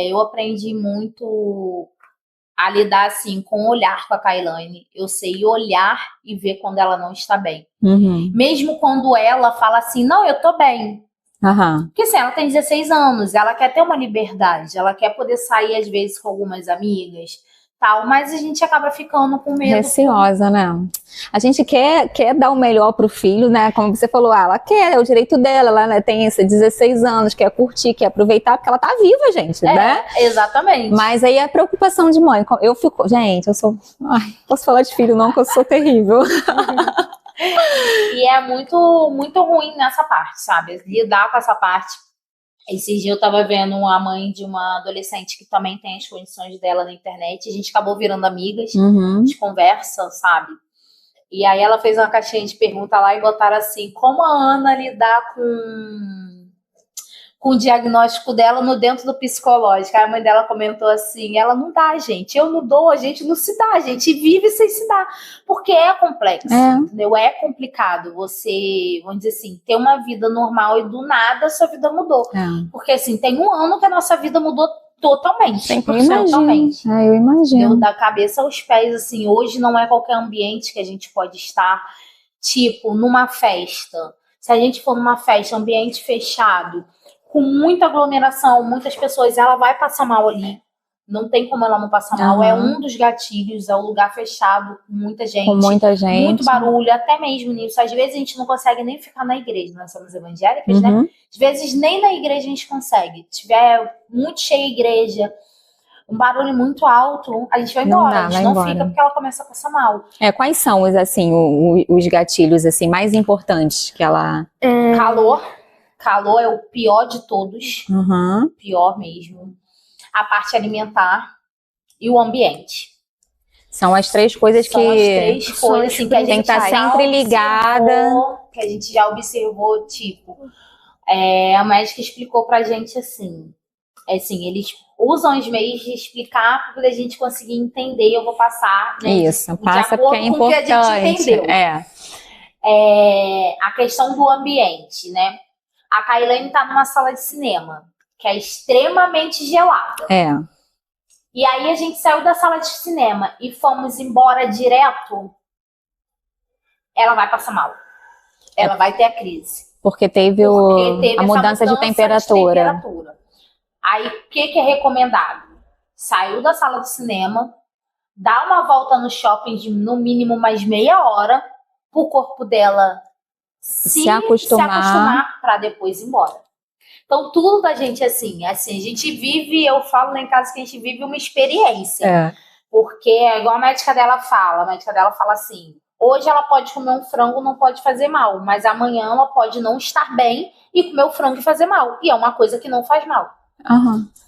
eu aprendi muito a lidar assim com o olhar com a Kailane. Eu sei olhar e ver quando ela não está bem. Uhum. Mesmo quando ela fala assim, não, eu tô bem. Aham. Porque assim, ela tem 16 anos, ela quer ter uma liberdade, ela quer poder sair às vezes com algumas amigas, tal, mas a gente acaba ficando com medo. Receosa, né? A gente quer dar o melhor pro filho, né? Como você falou, ela quer, é o direito dela, ela, né, tem esses 16 anos, quer curtir, quer aproveitar, porque ela tá viva, gente, né? Exatamente. Mas aí a preocupação de mãe, eu fico, gente, eu sou, posso falar de filho não, que eu sou terrível. E é muito, muito ruim nessa parte, sabe? Lidar com essa parte. Esse dia eu tava vendo a mãe de uma adolescente que também tem as condições dela na internet. A gente acabou virando amigas, Uhum. de conversa, sabe? E aí ela fez uma caixinha de pergunta lá e botaram assim, como a Ana lidar com o diagnóstico dela no dentro do psicológico. Aí a mãe dela comentou assim, ela não dá, gente, eu não dou, a gente não se dá, a gente vive sem se dar, porque é complexo, entendeu? É complicado você, vamos dizer assim, ter uma vida normal e do nada a sua vida mudou. Porque assim, tem um ano que a nossa vida mudou totalmente. 100%. Totalmente. Eu imagino. Da cabeça aos pés, assim, hoje não é qualquer ambiente que a gente pode estar, tipo, numa festa. Se a gente for numa festa, ambiente fechado, com muita aglomeração, muitas pessoas, ela vai passar mal ali. Não tem como ela não passar mal. É um dos gatilhos, é o lugar fechado, com muita gente. Com muita gente. Muito barulho, até mesmo nisso. Às vezes a gente não consegue nem ficar na igreja. Nós somos evangélicas, né? Às vezes nem na igreja a gente consegue. Se tiver muito cheia a igreja, um barulho muito alto, a gente vai embora. A gente não fica porque ela começa a passar mal. Quais são assim, os gatilhos assim, mais importantes que ela... Calor. Calor é o pior de todos. Pior mesmo. A parte alimentar e o ambiente. São as três coisas que... São as três coisas assim, que a gente tem que estar sempre ligada. Que a gente já observou, tipo... a médica explicou pra gente assim... eles usam os meios de explicar para a gente conseguir entender. Eu vou passar, né? Isso, passa porque é importante. A gente entendeu. A questão do ambiente, né? A Kailane tá numa sala de cinema, que é extremamente gelada. E aí a gente saiu da sala de cinema e fomos embora direto. Ela vai passar mal. Ela vai ter a crise. Porque teve a mudança de temperatura. Aí, o que é recomendado? Saiu da sala de cinema, dá uma volta no shopping de no mínimo mais meia hora, para o corpo dela se acostumar para depois ir embora. Então, tudo da gente assim, a gente vive, eu falo lá em casa que a gente vive uma experiência. Porque é igual a médica dela fala assim, hoje ela pode comer um frango, não pode fazer mal, mas amanhã ela pode não estar bem e comer o frango e fazer mal. E é uma coisa que não faz mal.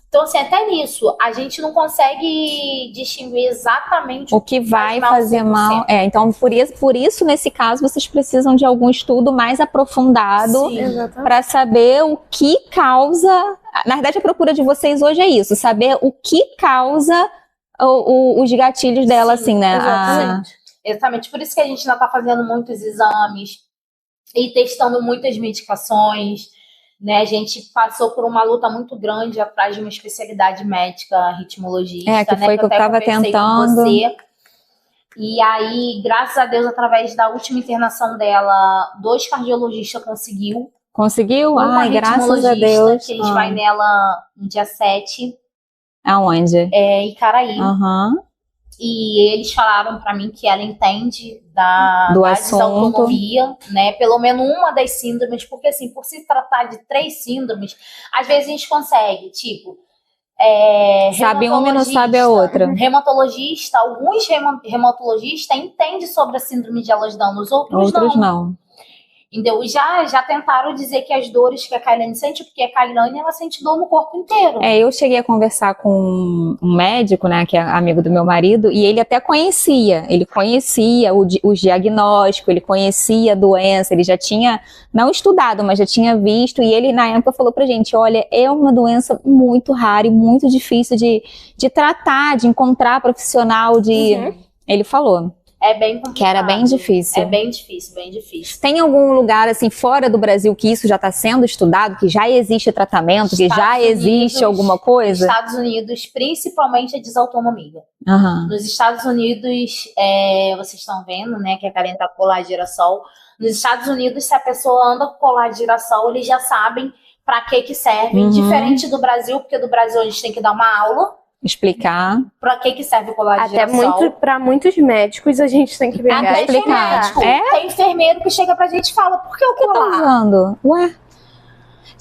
Então, assim, até nisso, a gente não consegue distinguir exatamente o que vai fazer mal. Então, por isso, nesse caso, vocês precisam de algum estudo mais aprofundado para saber o que causa. Na verdade, a procura de vocês hoje é isso, saber o que causa os gatilhos dela, assim, né? Exatamente. Por isso que a gente ainda está fazendo muitos exames e testando muitas medicações. Né, a gente passou por uma luta muito grande atrás de uma especialidade médica ritmologista, que foi que eu estava tentando. E aí, graças a Deus, através da última internação dela, 2 cardiologistas conseguiu? Graças a Deus. Que a gente vai nela no dia 7. Aonde? Em Caraí. E eles falaram para mim que ela entende da autonomia, né? Pelo menos uma das síndromes, porque assim, por se tratar de 3 síndromes, às vezes a gente consegue, tipo, sabe uma e não sabe a outra. Alguns reumatologistas entendem sobre a síndrome de Ehlers-Danlos, outros não. Entendeu? Já tentaram dizer que as dores que a Kailane sente, porque a Kailane, ela sente dor no corpo inteiro. Eu cheguei a conversar com um médico, né, que é amigo do meu marido, e ele até conhecia, os diagnósticos, ele conhecia a doença, ele já tinha, não estudado, mas já tinha visto, e ele na época falou pra gente, olha, é uma doença muito rara e muito difícil de tratar, de encontrar profissional, Ele falou. É bem complicado. Que era bem difícil. É bem difícil, bem difícil. Tem algum lugar, assim, fora do Brasil que isso já está sendo estudado, que já existe tratamento, que já existe alguma coisa? Nos Estados Unidos, principalmente a desautonomia. Uhum. Nos Estados Unidos, vocês estão vendo, né, que a Karen tá com colar de girassol. Nos Estados Unidos, se a pessoa anda com colar de girassol, eles já sabem para que serve. Diferente do Brasil, porque do Brasil a gente tem que dar uma aula. Explicar. Pra que serve o colar de girassol? Até para muitos médicos a gente tem que pegar e explicar. Tem enfermeiro que chega pra gente e fala, por que o Por que colar? tá usando? Ué?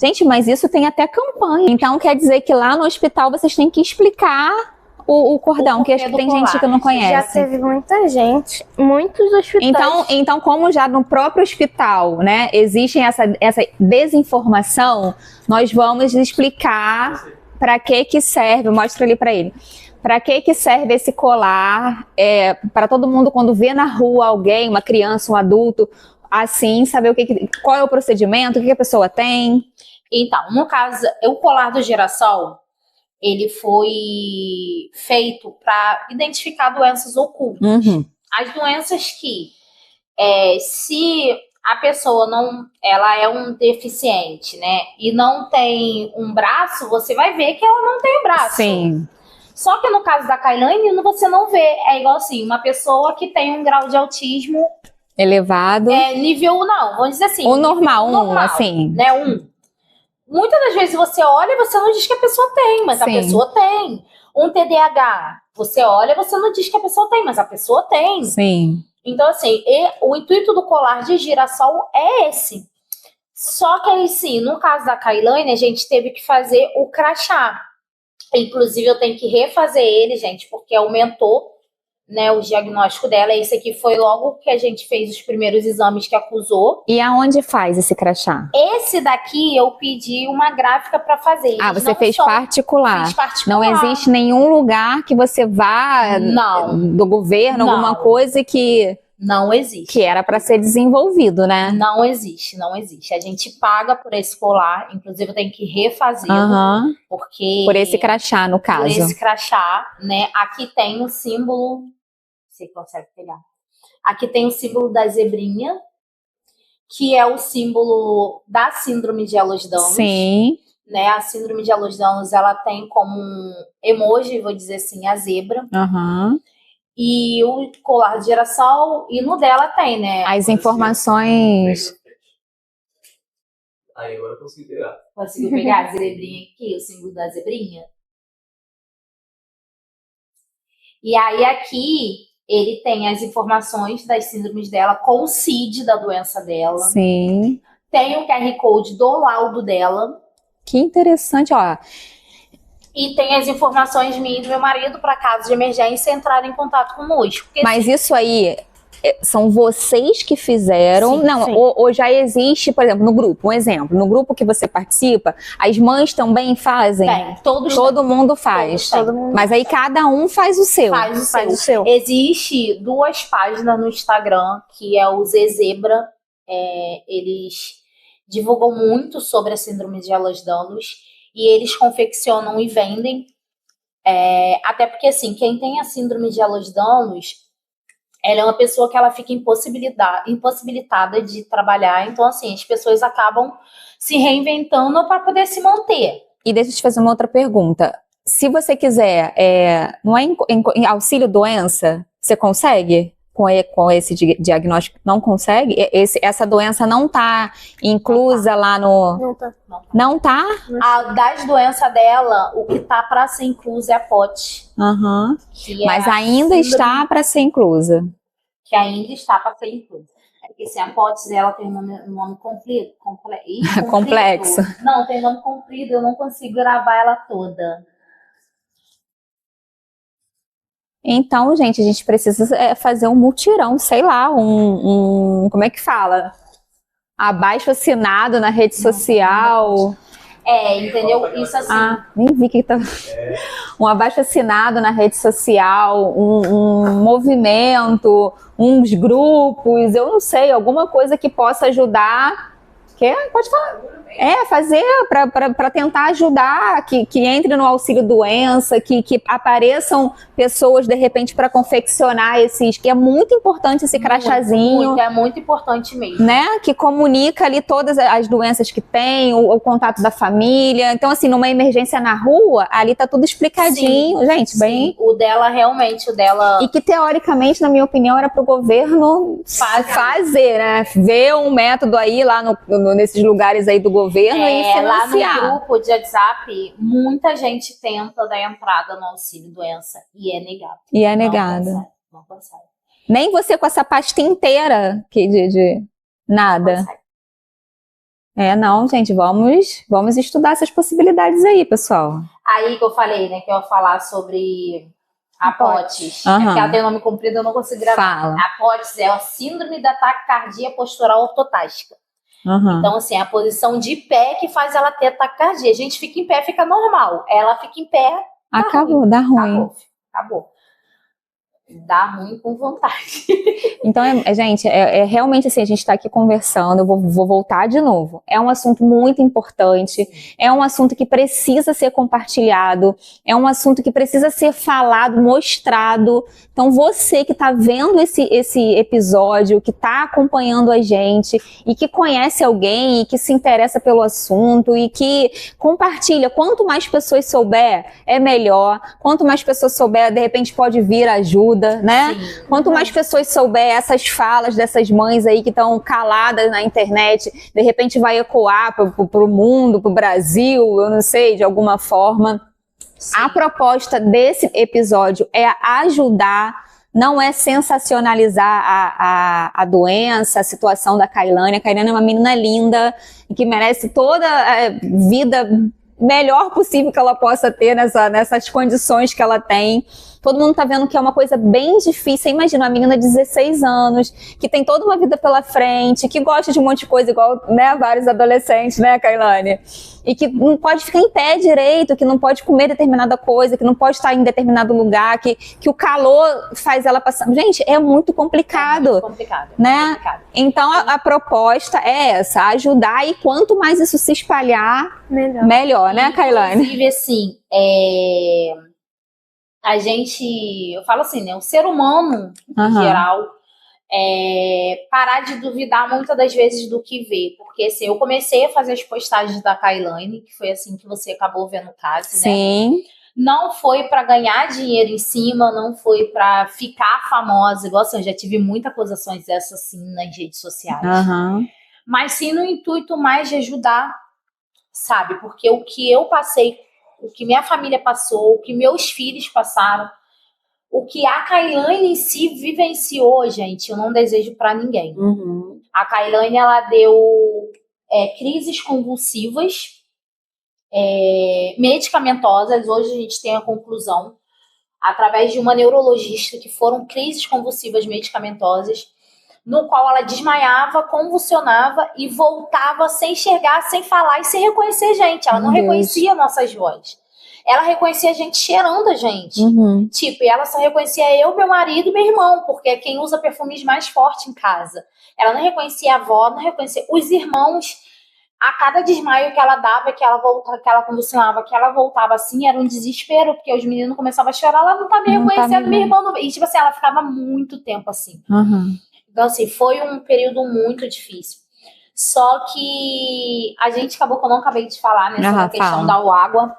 Gente, mas isso tem até campanha. Então quer dizer que lá no hospital vocês têm que explicar o cordão, que acho que tem gente que não conhece. Já teve muita gente, muitos hospitais. Então, como já no próprio hospital, né, existe essa desinformação, nós vamos explicar para que serve, mostra ali para ele. Para que serve esse colar? Para todo mundo, quando vê na rua alguém, uma criança, um adulto, assim, saber qual é o procedimento, o que a pessoa tem. Então, no caso, o colar do girassol, ele foi feito para identificar doenças ocultas. Uhum. As doenças que, se a pessoa ela é um deficiente, né, e não tem um braço, você vai ver que ela não tem um braço. Sim. Só que no caso da Kailane, você não vê. É igual assim, uma pessoa que tem um grau de autismo elevado. Nível, não, vamos dizer assim. O normal, assim. Né, 1. Muitas das vezes você olha e você não diz que a pessoa tem, mas a pessoa tem. Um TDAH, você olha e você não diz que a pessoa tem, mas a pessoa tem. Sim. Então, assim, o intuito do colar de girassol é esse. Só que aí, sim, no caso da Kailane, a gente teve que fazer o crachá. Inclusive, eu tenho que refazer ele, gente, porque aumentou, né, o diagnóstico dela. Esse aqui foi logo que a gente fez os primeiros exames que acusou. E aonde faz esse crachá? Esse daqui eu pedi uma gráfica para fazer. Você fez particular. Fiz particular. Não existe nenhum lugar que você vá do governo, alguma coisa que... Não existe. Que era para ser desenvolvido, né? Não existe, não existe. A gente paga por esse colar, inclusive eu tenho que refazê-lo, porque... Por esse crachá, no caso. Por esse crachá, né? Aqui tem o símbolo... Você consegue pegar. Aqui tem o símbolo da zebrinha, que é o símbolo da síndrome de Ehlers-Danlos. Sim. Né? A síndrome de Ehlers-Danlos, ela tem como um emoji, vou dizer assim, a zebra. E o colar de girassol, e no dela tem, né? As informações... Aí agora eu consegui pegar. Conseguiu pegar a zebrinha aqui, o símbolo da zebrinha? E aí aqui, ele tem as informações das síndromes dela, com o CID da doença dela. Sim. Tem o QR Code do laudo dela. Que interessante, ó. E tem as informações minhas e do meu marido para caso de emergência entrarem em contato conosco. Porque, mas isso aí são vocês que fizeram? Sim, não, sim. Ou já existe, por exemplo, no grupo, um exemplo, no grupo que você participa, as mães também fazem? Tem, todo mundo faz. Todo mundo. Mas aí cada um faz o seu. Faz o seu. Existe 2 páginas no Instagram, que é o Zezebra. Eles divulgam muito sobre a síndrome de Ehlers-Danlos. E eles confeccionam e vendem. Até porque, assim, quem tem a síndrome de Ehlers-Danlos, ela é uma pessoa que ela fica impossibilitada de trabalhar. Então, assim, as pessoas acabam se reinventando para poder se manter. E deixa eu te fazer uma outra pergunta. Se você quiser, não é em auxílio doença, você consegue? Com esse diagnóstico, não consegue? Essa doença não está inclusa lá no... Não tá. Não tá? Das doenças dela, o que está para ser incluso é a POT. Mas ainda está para ser inclusa. Que ainda está para ser inclusa. Porque se a POT dela tem um nome comprido, complexo. Não, tem nome comprido, eu não consigo gravar ela toda. Então, gente, a gente precisa fazer um mutirão, sei lá, como é que fala? Abaixo-assinado na rede social. Entendeu? Isso assim. Nem vi que tá. Um abaixo-assinado na rede social, um movimento, uns grupos, eu não sei, alguma coisa que possa ajudar. Pode falar. Fazer para tentar ajudar, que entre no auxílio doença, que apareçam pessoas de repente para confeccionar que é muito importante esse crachazinho. É muito importante mesmo. Né? Que comunica ali todas as doenças que tem, o contato da família. Então, assim, numa emergência na rua, ali tá tudo explicadinho. Gente, bem. O dela, realmente, E que teoricamente, na minha opinião, era pro governo fazer, né? Ver um método aí lá nesses lugares aí do governo e financiar. Lá no grupo de WhatsApp, muita gente tenta dar entrada no auxílio doença e é negado. Não consegue. Nem você com essa pasta inteira de nada. Não, gente, vamos estudar essas possibilidades aí, pessoal. Aí que eu falei, né, que eu ia falar sobre a POTS. Porque ela tem nome comprido, eu não consigo gravar. Fala. A POTS é a síndrome da taquicardia postural ortotática. Então, assim, é a posição de pé que faz ela ter taquicardia. A gente fica em pé, fica normal. Ela fica em pé, dá ruim. Acabou. Dá ruim com vontade. Então, gente, realmente assim, a gente está aqui conversando, eu vou voltar de novo. É um assunto muito importante, é um assunto que precisa ser compartilhado, é um assunto que precisa ser falado, mostrado. Então, você que está vendo esse episódio, que está acompanhando a gente e que conhece alguém e que se interessa pelo assunto e que compartilha, quanto mais pessoas souber, é melhor. Quanto mais pessoas souber, de repente pode vir ajuda. Né? Sim. Quanto mais pessoas souber essas falas dessas mães aí que estão caladas na internet, de repente vai ecoar pro mundo, pro Brasil, eu não sei, de alguma forma. Sim. A proposta desse episódio é ajudar, não é sensacionalizar a doença, a situação da Kailane. A Kailane é uma menina linda e que merece toda a vida melhor possível que ela possa ter nessas condições que ela tem. Todo mundo tá vendo que é uma coisa bem difícil. Imagina uma menina de 16 anos, que tem toda uma vida pela frente, que gosta de um monte de coisa, igual, né, vários adolescentes, né, Kailane? E que não pode ficar em pé direito, que não pode comer determinada coisa, que não pode estar em determinado lugar, que o calor faz ela passar. Gente, é muito complicado. É muito complicado. Né? Então, a proposta é essa, ajudar, e quanto mais isso se espalhar, melhor, né, Kailane? Inclusive, assim, eu falo assim, né, o ser humano, em geral, parar de duvidar muitas das vezes do que vê, porque assim, eu comecei a fazer as postagens da Kailane, que foi assim que você acabou vendo o caso, Sim. Né? Não foi para ganhar dinheiro em cima, não foi para ficar famosa, igual assim, eu já tive muitas acusações dessas assim nas redes sociais, mas sim no intuito mais de ajudar, sabe, porque o que eu passei, o que minha família passou, o que meus filhos passaram, o que a Kailane em si vivenciou, gente, eu não desejo para ninguém. A Kailane, ela deu crises convulsivas, medicamentosas. Hoje a gente tem a conclusão, através de uma neurologista, que foram crises convulsivas medicamentosas, no qual ela desmaiava, convulsionava e voltava sem enxergar, sem falar e sem reconhecer gente. Ela não reconhecia nossas vozes. Ela reconhecia a gente cheirando a gente. Tipo, e ela só reconhecia eu, meu marido e meu irmão, porque é quem usa perfumes mais forte em casa. Ela não reconhecia a avó, não reconhecia os irmãos. A cada desmaio que ela dava, que ela voltava, que ela convulsionava, que ela voltava assim, era um desespero, porque os meninos começavam a chorar, ela não tá me reconhecendo, meu irmão não... E tipo assim, ela ficava muito tempo assim. Então assim, foi um período muito difícil. Só que a gente acabou, que eu não acabei de falar, né, sobre a questão da água,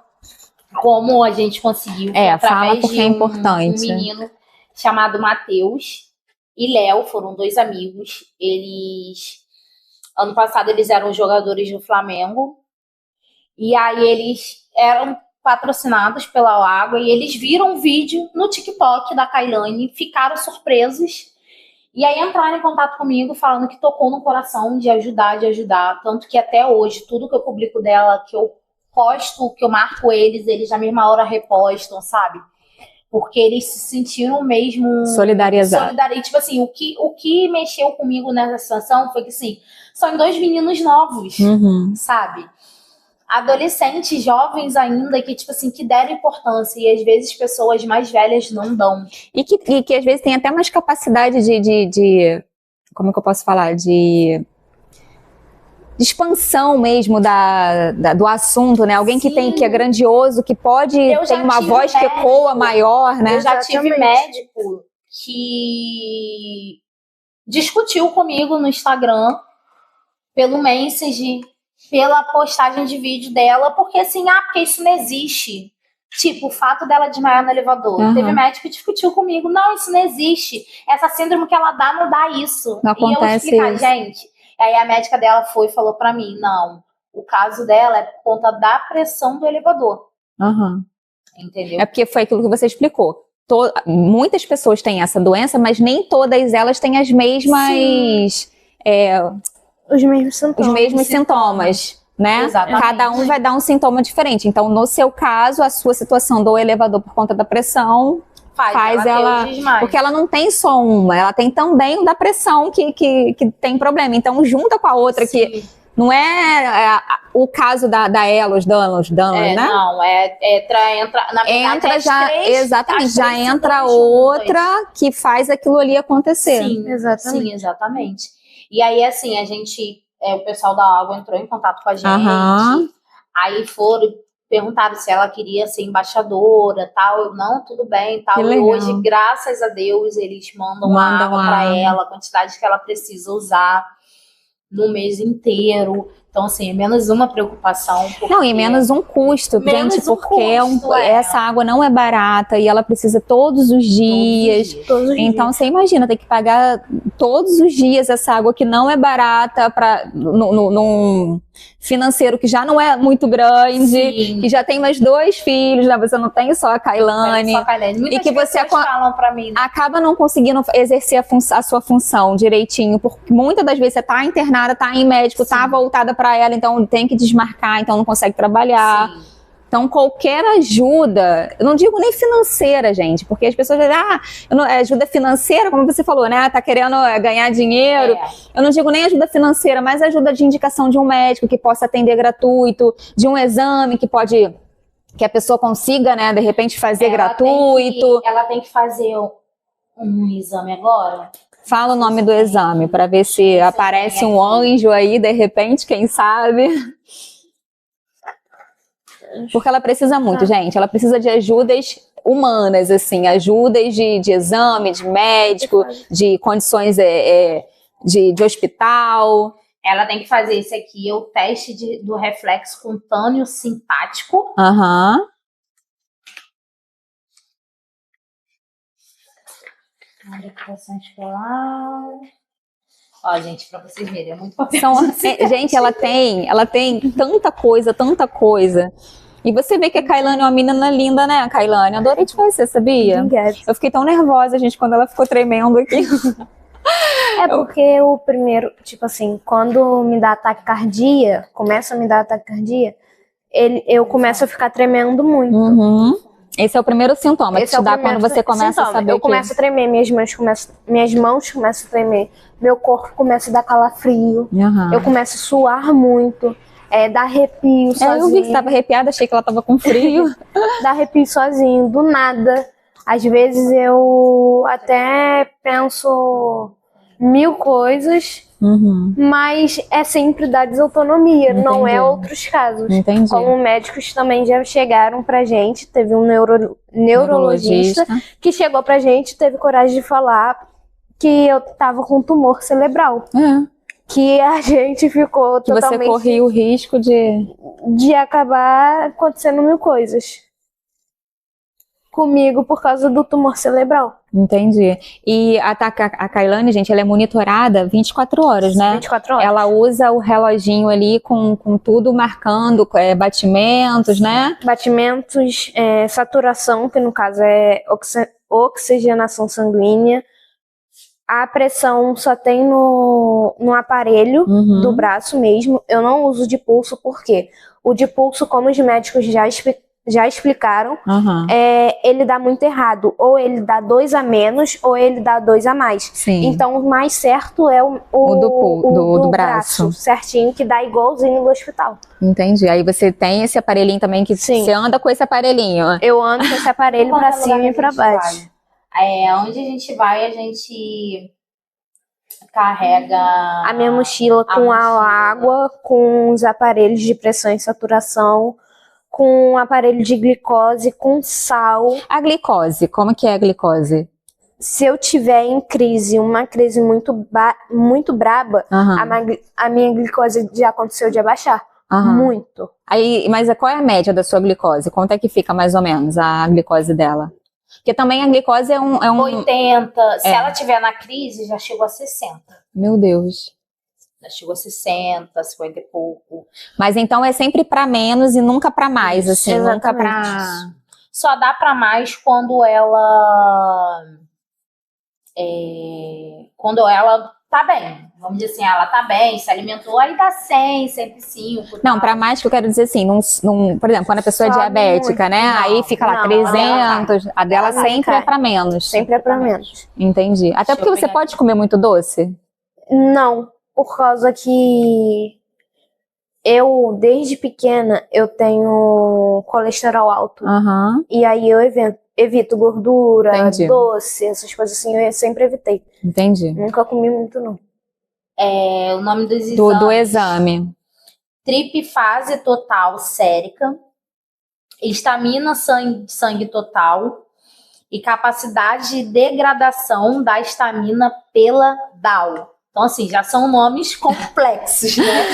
como a gente conseguiu, através de um menino chamado Matheus e Léo, foram 2 amigos. Ano passado eles eram jogadores do Flamengo, e aí eles eram patrocinados pela água, e eles viram um vídeo no TikTok da Kailane, ficaram surpresos, e aí entraram em contato comigo falando que tocou no coração de ajudar, tanto que até hoje, tudo que eu publico dela, que eu posto, que eu marco eles na mesma hora repostam, sabe? porque eles se sentiram mesmo Solidarizados. Tipo assim, o que mexeu comigo nessa situação foi que, assim, são 2 meninos novos, sabe? Adolescentes, jovens ainda, que, tipo assim, que deram importância, e às vezes pessoas mais velhas não dão. E que às vezes tem até mais capacidade de como é que eu posso falar? De expansão mesmo do assunto, né? Alguém que é grandioso, que pode ter uma voz que ecoa maior, né? Eu já tive médico que discutiu comigo no Instagram, pelo message, pela postagem de vídeo dela, porque assim, porque isso não existe. Tipo, o fato dela desmaiar no elevador. Teve médico que discutiu comigo, não, isso não existe. Essa síndrome que ela dá, não dá isso. Não acontece. E eu explicar, gente. Aí a médica dela foi e falou pra mim, não, o caso dela é por conta da pressão do elevador. Entendeu? É porque foi aquilo que você explicou. Muitas pessoas têm essa doença, mas nem todas elas têm as mesmas... Os mesmos sintomas, né? Exatamente. Cada um vai dar um sintoma diferente. Então, no seu caso, a sua situação do elevador por conta da pressão faz ela porque ela não tem só uma, ela tem também o da pressão que tem problema. Então, junta com a outra que não é o caso da Elos, Danos, né? Não, na verdade, exatamente, já entra outra que faz aquilo ali acontecer. Sim, exatamente. E aí, assim, a gente, o pessoal da água entrou em contato com a gente, aí perguntaram se ela queria ser embaixadora, tal. Eu, não, tudo bem, tal. E hoje, graças a Deus, eles mandam água para ela, a quantidade que ela precisa usar no mês inteiro. Então, assim, é menos uma preocupação. Não, e menos um custo, gente, porque essa água não é barata e ela precisa todos os dias. Então, você imagina, tem que pagar todos os dias essa água que não é barata num financeiro que já não é muito grande, que já tem mais 2 filhos, né? Você não tem só a Kailane. E que você falam pra mim, né? Acaba não conseguindo exercer a sua função direitinho, porque muitas das vezes você tá internada, tá em médico, tá voltada para ela, então tem que desmarcar, então não consegue trabalhar. Então, qualquer ajuda, eu não digo nem financeira, gente, porque as pessoas dizem, ajuda financeira, como você falou, né? Tá querendo ganhar dinheiro. Eu não digo nem ajuda financeira, mas ajuda de indicação de um médico que possa atender gratuito, de um exame que a pessoa consiga, né, de repente fazer gratuito. Ela tem que fazer um exame agora? Fala o nome do exame, para ver se aparece um anjo aí, de repente, quem sabe. Porque ela precisa muito, gente. Ela precisa de ajudas humanas, assim, ajudas de exame, de médico, de condições de hospital. Ela tem que fazer esse aqui, o teste do reflexo cutâneo simpático. Depressão escolar. Ó, gente, pra vocês verem, é muito papel. Gente, ela tem tanta coisa. E você vê que a Kailane é uma menina linda, né, Kailane? Eu adorei te conhecer, sabia? Eu fiquei tão nervosa, gente, quando ela ficou tremendo aqui. É porque o primeiro, tipo assim, quando me dá ataque cardíaco, eu começo a ficar tremendo muito. Esse é o primeiro sintoma que te dá quando você começa a saber eu começo a tremer, minhas mãos começam a tremer, meu corpo começa a dar calafrio, eu começo a suar muito, dá arrepio sozinho. Eu vi que você estava arrepiada, achei que ela estava com frio. Dá arrepio sozinho, do nada. Às vezes eu até penso 1000 coisas, mas é sempre dar desautonomia, não é outros casos. Como médicos também já chegaram pra gente, teve um neurologista que chegou pra gente, teve coragem de falar que eu tava com tumor cerebral. Que a gente ficou totalmente... Você corria o risco de acabar acontecendo 1000 coisas comigo por causa do tumor cerebral. Entendi. E a Kailane, gente, ela é monitorada 24 horas, né? 24 horas. Ela usa o reloginho ali com tudo marcando, batimentos, né? Batimentos, saturação, que no caso é oxigenação sanguínea. A pressão só tem no aparelho do braço mesmo. Eu não uso de pulso, porque o de pulso, como os médicos já já explicaram, Aham. ele dá muito errado. Ou ele dá 2 a menos, ou ele dá 2 a mais. Sim. Então, o mais certo é o do braço. certinho, que dá igualzinho no hospital. Entendi. Aí você tem esse aparelhinho também que Sim. você anda com esse aparelhinho. Eu ando com esse aparelho pra cima e pra baixo. Onde a gente vai, a gente carrega A minha mochila com a água, com os aparelhos de pressão e saturação, com um aparelho de glicose, com sal. A glicose, como que é a glicose? Se eu tiver em crise, uma crise muito braba, Aham. a minha glicose já aconteceu de abaixar. Aham. Muito. Aí, mas qual é a média da sua glicose? Quanto é que fica mais ou menos a glicose dela? Porque também a glicose é um... 80. Se ela tiver na crise, já chegou a 60. Meu Deus. Já chegou a 60, 50 e pouco. Mas então é sempre pra menos e nunca pra mais, Isso, assim, nunca pra... exatamente. Só dá pra mais quando ela tá bem. Vamos dizer assim, ela tá bem, se alimentou, aí dá 100, 105. Não, tal. pra mais que eu quero dizer assim, por exemplo, quando a pessoa é Sobe diabética, muito. né? Não, Aí fica lá não, 300, a dela Ela sempre cai. é pra menos. Sempre é pra menos. Entendi. Até Deixa eu porque você pegar pode comer muito doce? Não, por causa que eu, desde pequena, eu tenho colesterol alto. Aham, E aí eu evito gordura, Entendi. doce, essas coisas assim, eu sempre evitei. entendi. Nunca comi muito, não. O nome dos exames. Do exame. Tripfase total sérica, estamina sangue total e capacidade de degradação da estamina pela DAO. Então, assim, já são nomes complexos, né?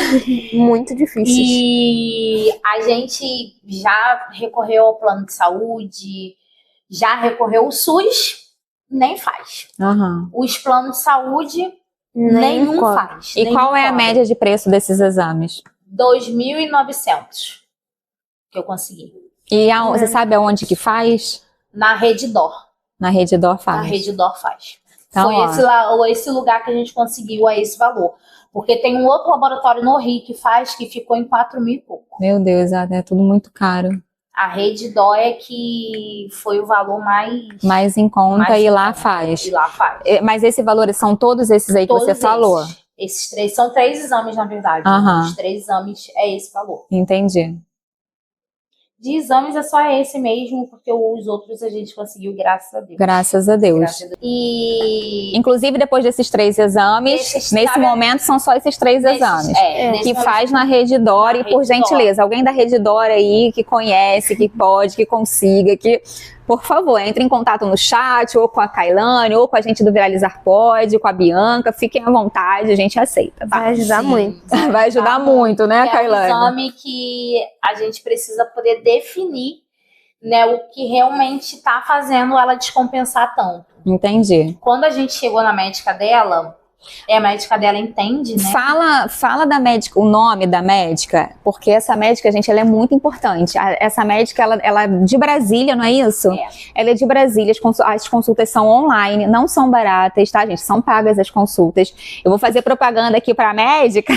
Muito difíceis. E a gente já recorreu ao plano de saúde, já recorreu ao SUS, nem faz. Aham. Os planos de saúde, Nem nenhum cobra. faz. E nenhum qual é a cobra. média de preço desses exames? 2.900 que eu consegui. E você sabe aonde que faz? Na Reddor. Na Reddor Na faz. Reddor faz. Então, Foi esse lugar que a gente conseguiu a esse valor. Porque tem um outro laboratório no Rio que faz, que ficou em 4 mil e pouco. Meu Deus, é tudo muito caro. A Reddor é que foi o valor Mais em conta mais e em lá conta. faz. E lá faz. Mas esse valor são todos esses aí que Todos você falou? Esses 3, são 3 exames, na verdade. Aham. Os 3 exames é esse valor. Entendi. De exames é só esse mesmo, porque os outros a gente conseguiu, graças a Deus. Graças a Deus. Graças a Deus. E Inclusive, depois desses 3 exames, nesse momento são só esses 3 exames. nesse Que momento, faz na Reddor. Na E por Reddor. gentileza, alguém da Reddor aí que conhece, que pode, que consiga, que, por favor, entre em contato no chat, ou com a Kailane, ou com a gente do Viralizar Pode, com a Bianca, fiquem à vontade, a gente aceita, tá? Vai ajudar Sim, muito. Vai ajudar muito, né, É um Kailane? exame que a gente precisa poder definir, né, o que realmente está fazendo ela descompensar tanto. Entendi. Quando a gente chegou na médica dela, a médica dela entende, né? Fala da médica, o nome da médica, porque essa médica, gente, ela é muito importante. Essa médica, ela é de Brasília, não é isso? É. Ela é de Brasília, as consultas são online, não são baratas, tá, gente? São pagas as consultas. Eu vou fazer propaganda aqui pra médica,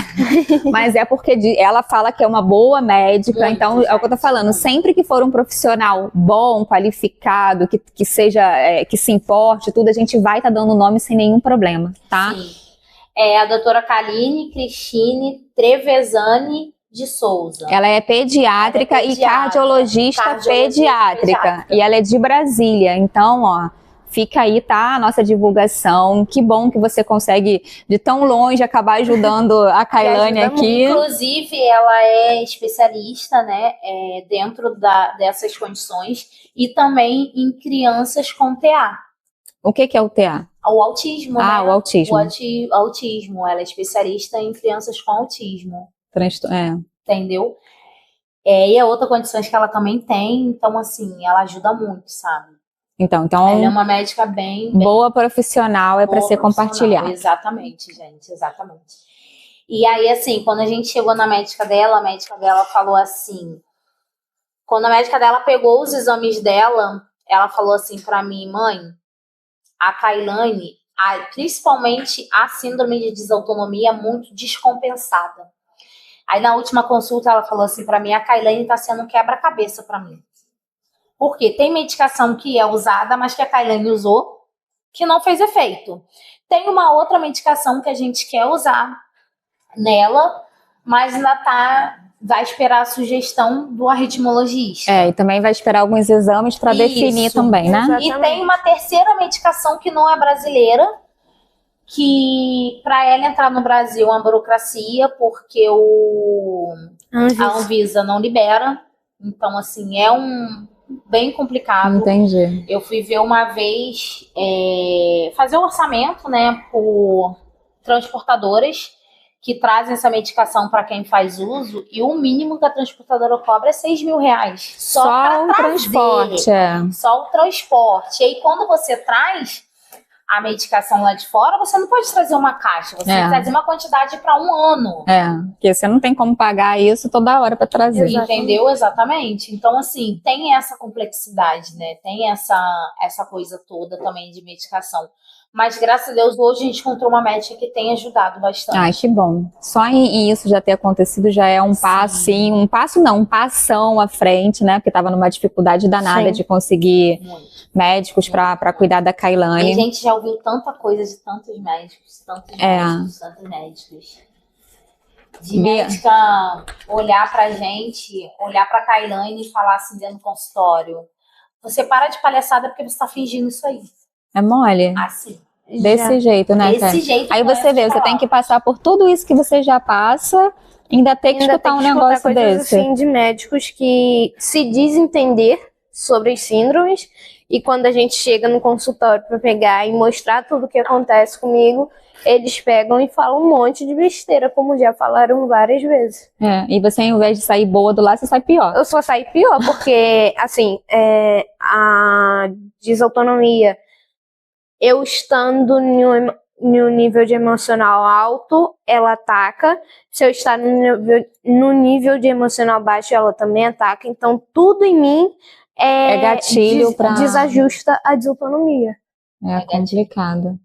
mas é porque ela fala que é uma boa médica, Muito, então é o que eu tô falando. Sempre que for um profissional bom, qualificado, que seja, que se importe, tudo, a gente vai estar dando o nome sem nenhum problema, tá? Sim. É a doutora Kaline Cristine Trevezani de Souza. Ela é pediátrica, Ela é e pediatra, cardiologista pediátrica. E ela é de Brasília. Então, ó, fica aí, tá? A nossa divulgação. Que bom que você consegue, de tão longe, acabar ajudando a Kailane aqui. Inclusive, ela é especialista, né, dentro dessas condições e também em crianças com TA. O que é o TA? O autismo, né? O autismo. Autismo. Ela é especialista em crianças com autismo. Entendeu? E é outra condição que ela também tem. Então, assim, ela ajuda muito, sabe? Então ela é uma médica bem boa profissional, é para ser compartilhada. Exatamente, gente, exatamente. E aí, assim, quando a gente chegou na médica dela, a médica dela falou assim, quando a médica dela pegou os exames dela, ela falou assim pra mim, mãe, a Kailane, principalmente a síndrome de desautonomia, é muito descompensada. Aí na última consulta ela falou assim pra mim, a Kailane tá sendo um quebra-cabeça pra mim. Porque tem medicação que é usada, mas que a Kailane usou, que não fez efeito. Tem uma outra medicação que a gente quer usar nela, mas ainda vai esperar a sugestão do arritmologista. E também vai esperar alguns exames para definir também, né? Exatamente. E tem uma terceira medicação que não é brasileira, que para ela entrar no Brasil é uma burocracia, porque a Anvisa não libera. Então, assim, é bem complicado. Entendi. Eu fui ver uma vez fazer um orçamento, né, por transportadoras que trazem essa medicação para quem faz uso, e o mínimo que a transportadora cobra é R$6.000. Só o pra transporte. Só o transporte. E aí, quando você traz a medicação lá de fora, você não pode trazer uma caixa, você tem que trazer uma quantidade para um ano. Porque você não tem como pagar isso toda hora para trazer. Entendeu? Exatamente. Então, assim, tem essa complexidade, né? Tem essa coisa toda também de medicação. Mas, graças a Deus, hoje a gente encontrou uma médica que tem ajudado bastante. Ai, que bom. Só em isso já ter acontecido já é um passo, sim. Um passo não, um passão à frente, né? Porque tava numa dificuldade danada de conseguir médicos para cuidar da Kailane. E a gente já ouviu tanta coisa de tantos médicos, tantos médicos. De médica olhar pra gente, olhar pra Kailane e falar assim dentro do consultório: você para de palhaçada porque você tá fingindo isso aí. É mole? Assim. Desse jeito, né? Desse jeito. Aí você vê, você tem que passar por tudo isso que você já passa, ainda ter que escutar um negócio desse. Assim, de médicos que se dizem entender sobre as síndromes, e quando a gente chega no consultório para pegar e mostrar tudo o que acontece comigo, eles pegam e falam um monte de besteira, como já falaram várias vezes. E você, ao invés de sair boa do lado, você sai pior. Eu só saio pior, porque, assim, a desautonomia, eu estando no nível de emocional alto, ela ataca. Se eu estar no nível de emocional baixo, ela também ataca. Então, tudo em mim gatilho para desajusta a desautonomia. É complicado.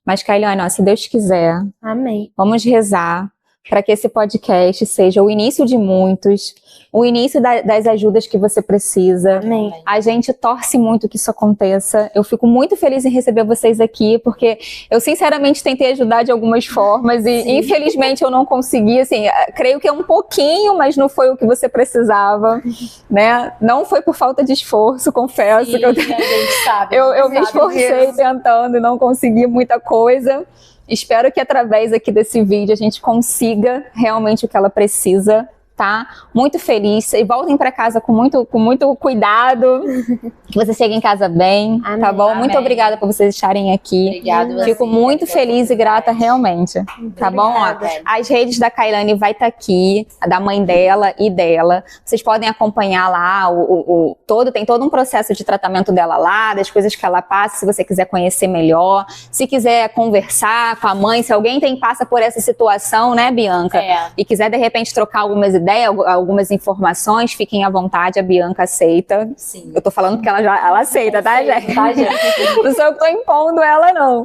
Mas, Kailane, se Deus quiser, amém, vamos rezar para que esse podcast seja o início de muitos, o início das ajudas que você precisa. Amém. A gente torce muito que isso aconteça. Eu fico muito feliz em receber vocês aqui, porque eu sinceramente tentei ajudar de algumas formas e infelizmente eu não consegui, assim, creio que é um pouquinho, mas não foi o que você precisava, né? Não foi por falta de esforço, confesso. Sim, que a gente sabe. eu me esforcei tentando e não consegui muita coisa. Espero que através aqui desse vídeo a gente consiga realmente o que ela precisa, tá? Muito feliz. E voltem para casa com muito cuidado. Que você chegue em casa bem, tá bom? Amém. Muito obrigada por vocês estarem aqui. Obrigada. Fico muito feliz e grata realmente. Tá bom? As redes da Kailane vai estar aqui, a da mãe dela e dela. Vocês podem acompanhar lá tem todo um processo de tratamento dela lá, das coisas que ela passa, se você quiser conhecer melhor. Se quiser conversar com a mãe, se alguém passa por essa situação, né, Bianca? E quiser de repente trocar algumas ideias, algumas informações, fiquem à vontade, a Bianca aceita. Sim. Eu tô falando porque ela aceita, tá, gente? Não sou eu que tô impondo ela, não.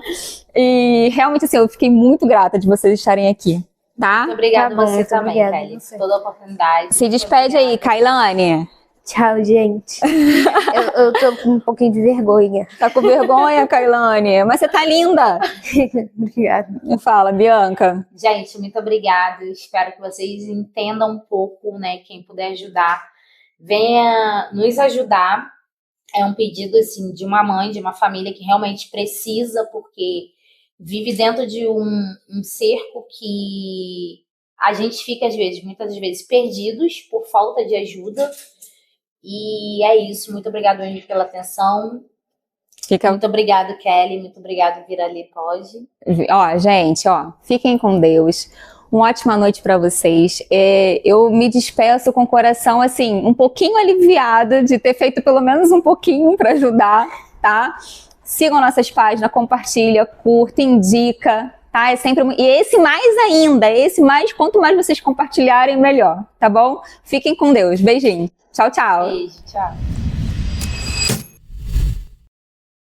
E realmente, assim, eu fiquei muito grata de vocês estarem aqui, tá? Muito obrigada Tá bom, você muito também, obrigada, Kelly, você. por toda a oportunidade. Se despede aí, Kailane. Tchau, gente. eu tô com um pouquinho de vergonha. Tá com vergonha, Kailane? Mas você tá linda. Obrigada. Fala, Bianca. Gente, muito obrigada. Espero que vocês entendam um pouco, né? Quem puder ajudar, venha nos ajudar. É um pedido, assim, de uma mãe, de uma família que realmente precisa, porque vive dentro de um cerco que a gente fica, muitas vezes, perdidos por falta de ajuda. E é isso. Muito obrigada, Wendy, pela atenção. Muito obrigada, Kelly. Muito obrigada, Virali Pode. Gente, fiquem com Deus. Uma ótima noite para vocês. Eu me despeço com o coração, assim, um pouquinho aliviado de ter feito pelo menos um pouquinho para ajudar, tá? Sigam nossas páginas, compartilha, curta, indica, tá? E esse mais ainda, quanto mais vocês compartilharem, melhor, tá bom? Fiquem com Deus. Beijinho. Tchau, tchau. Beijo, tchau.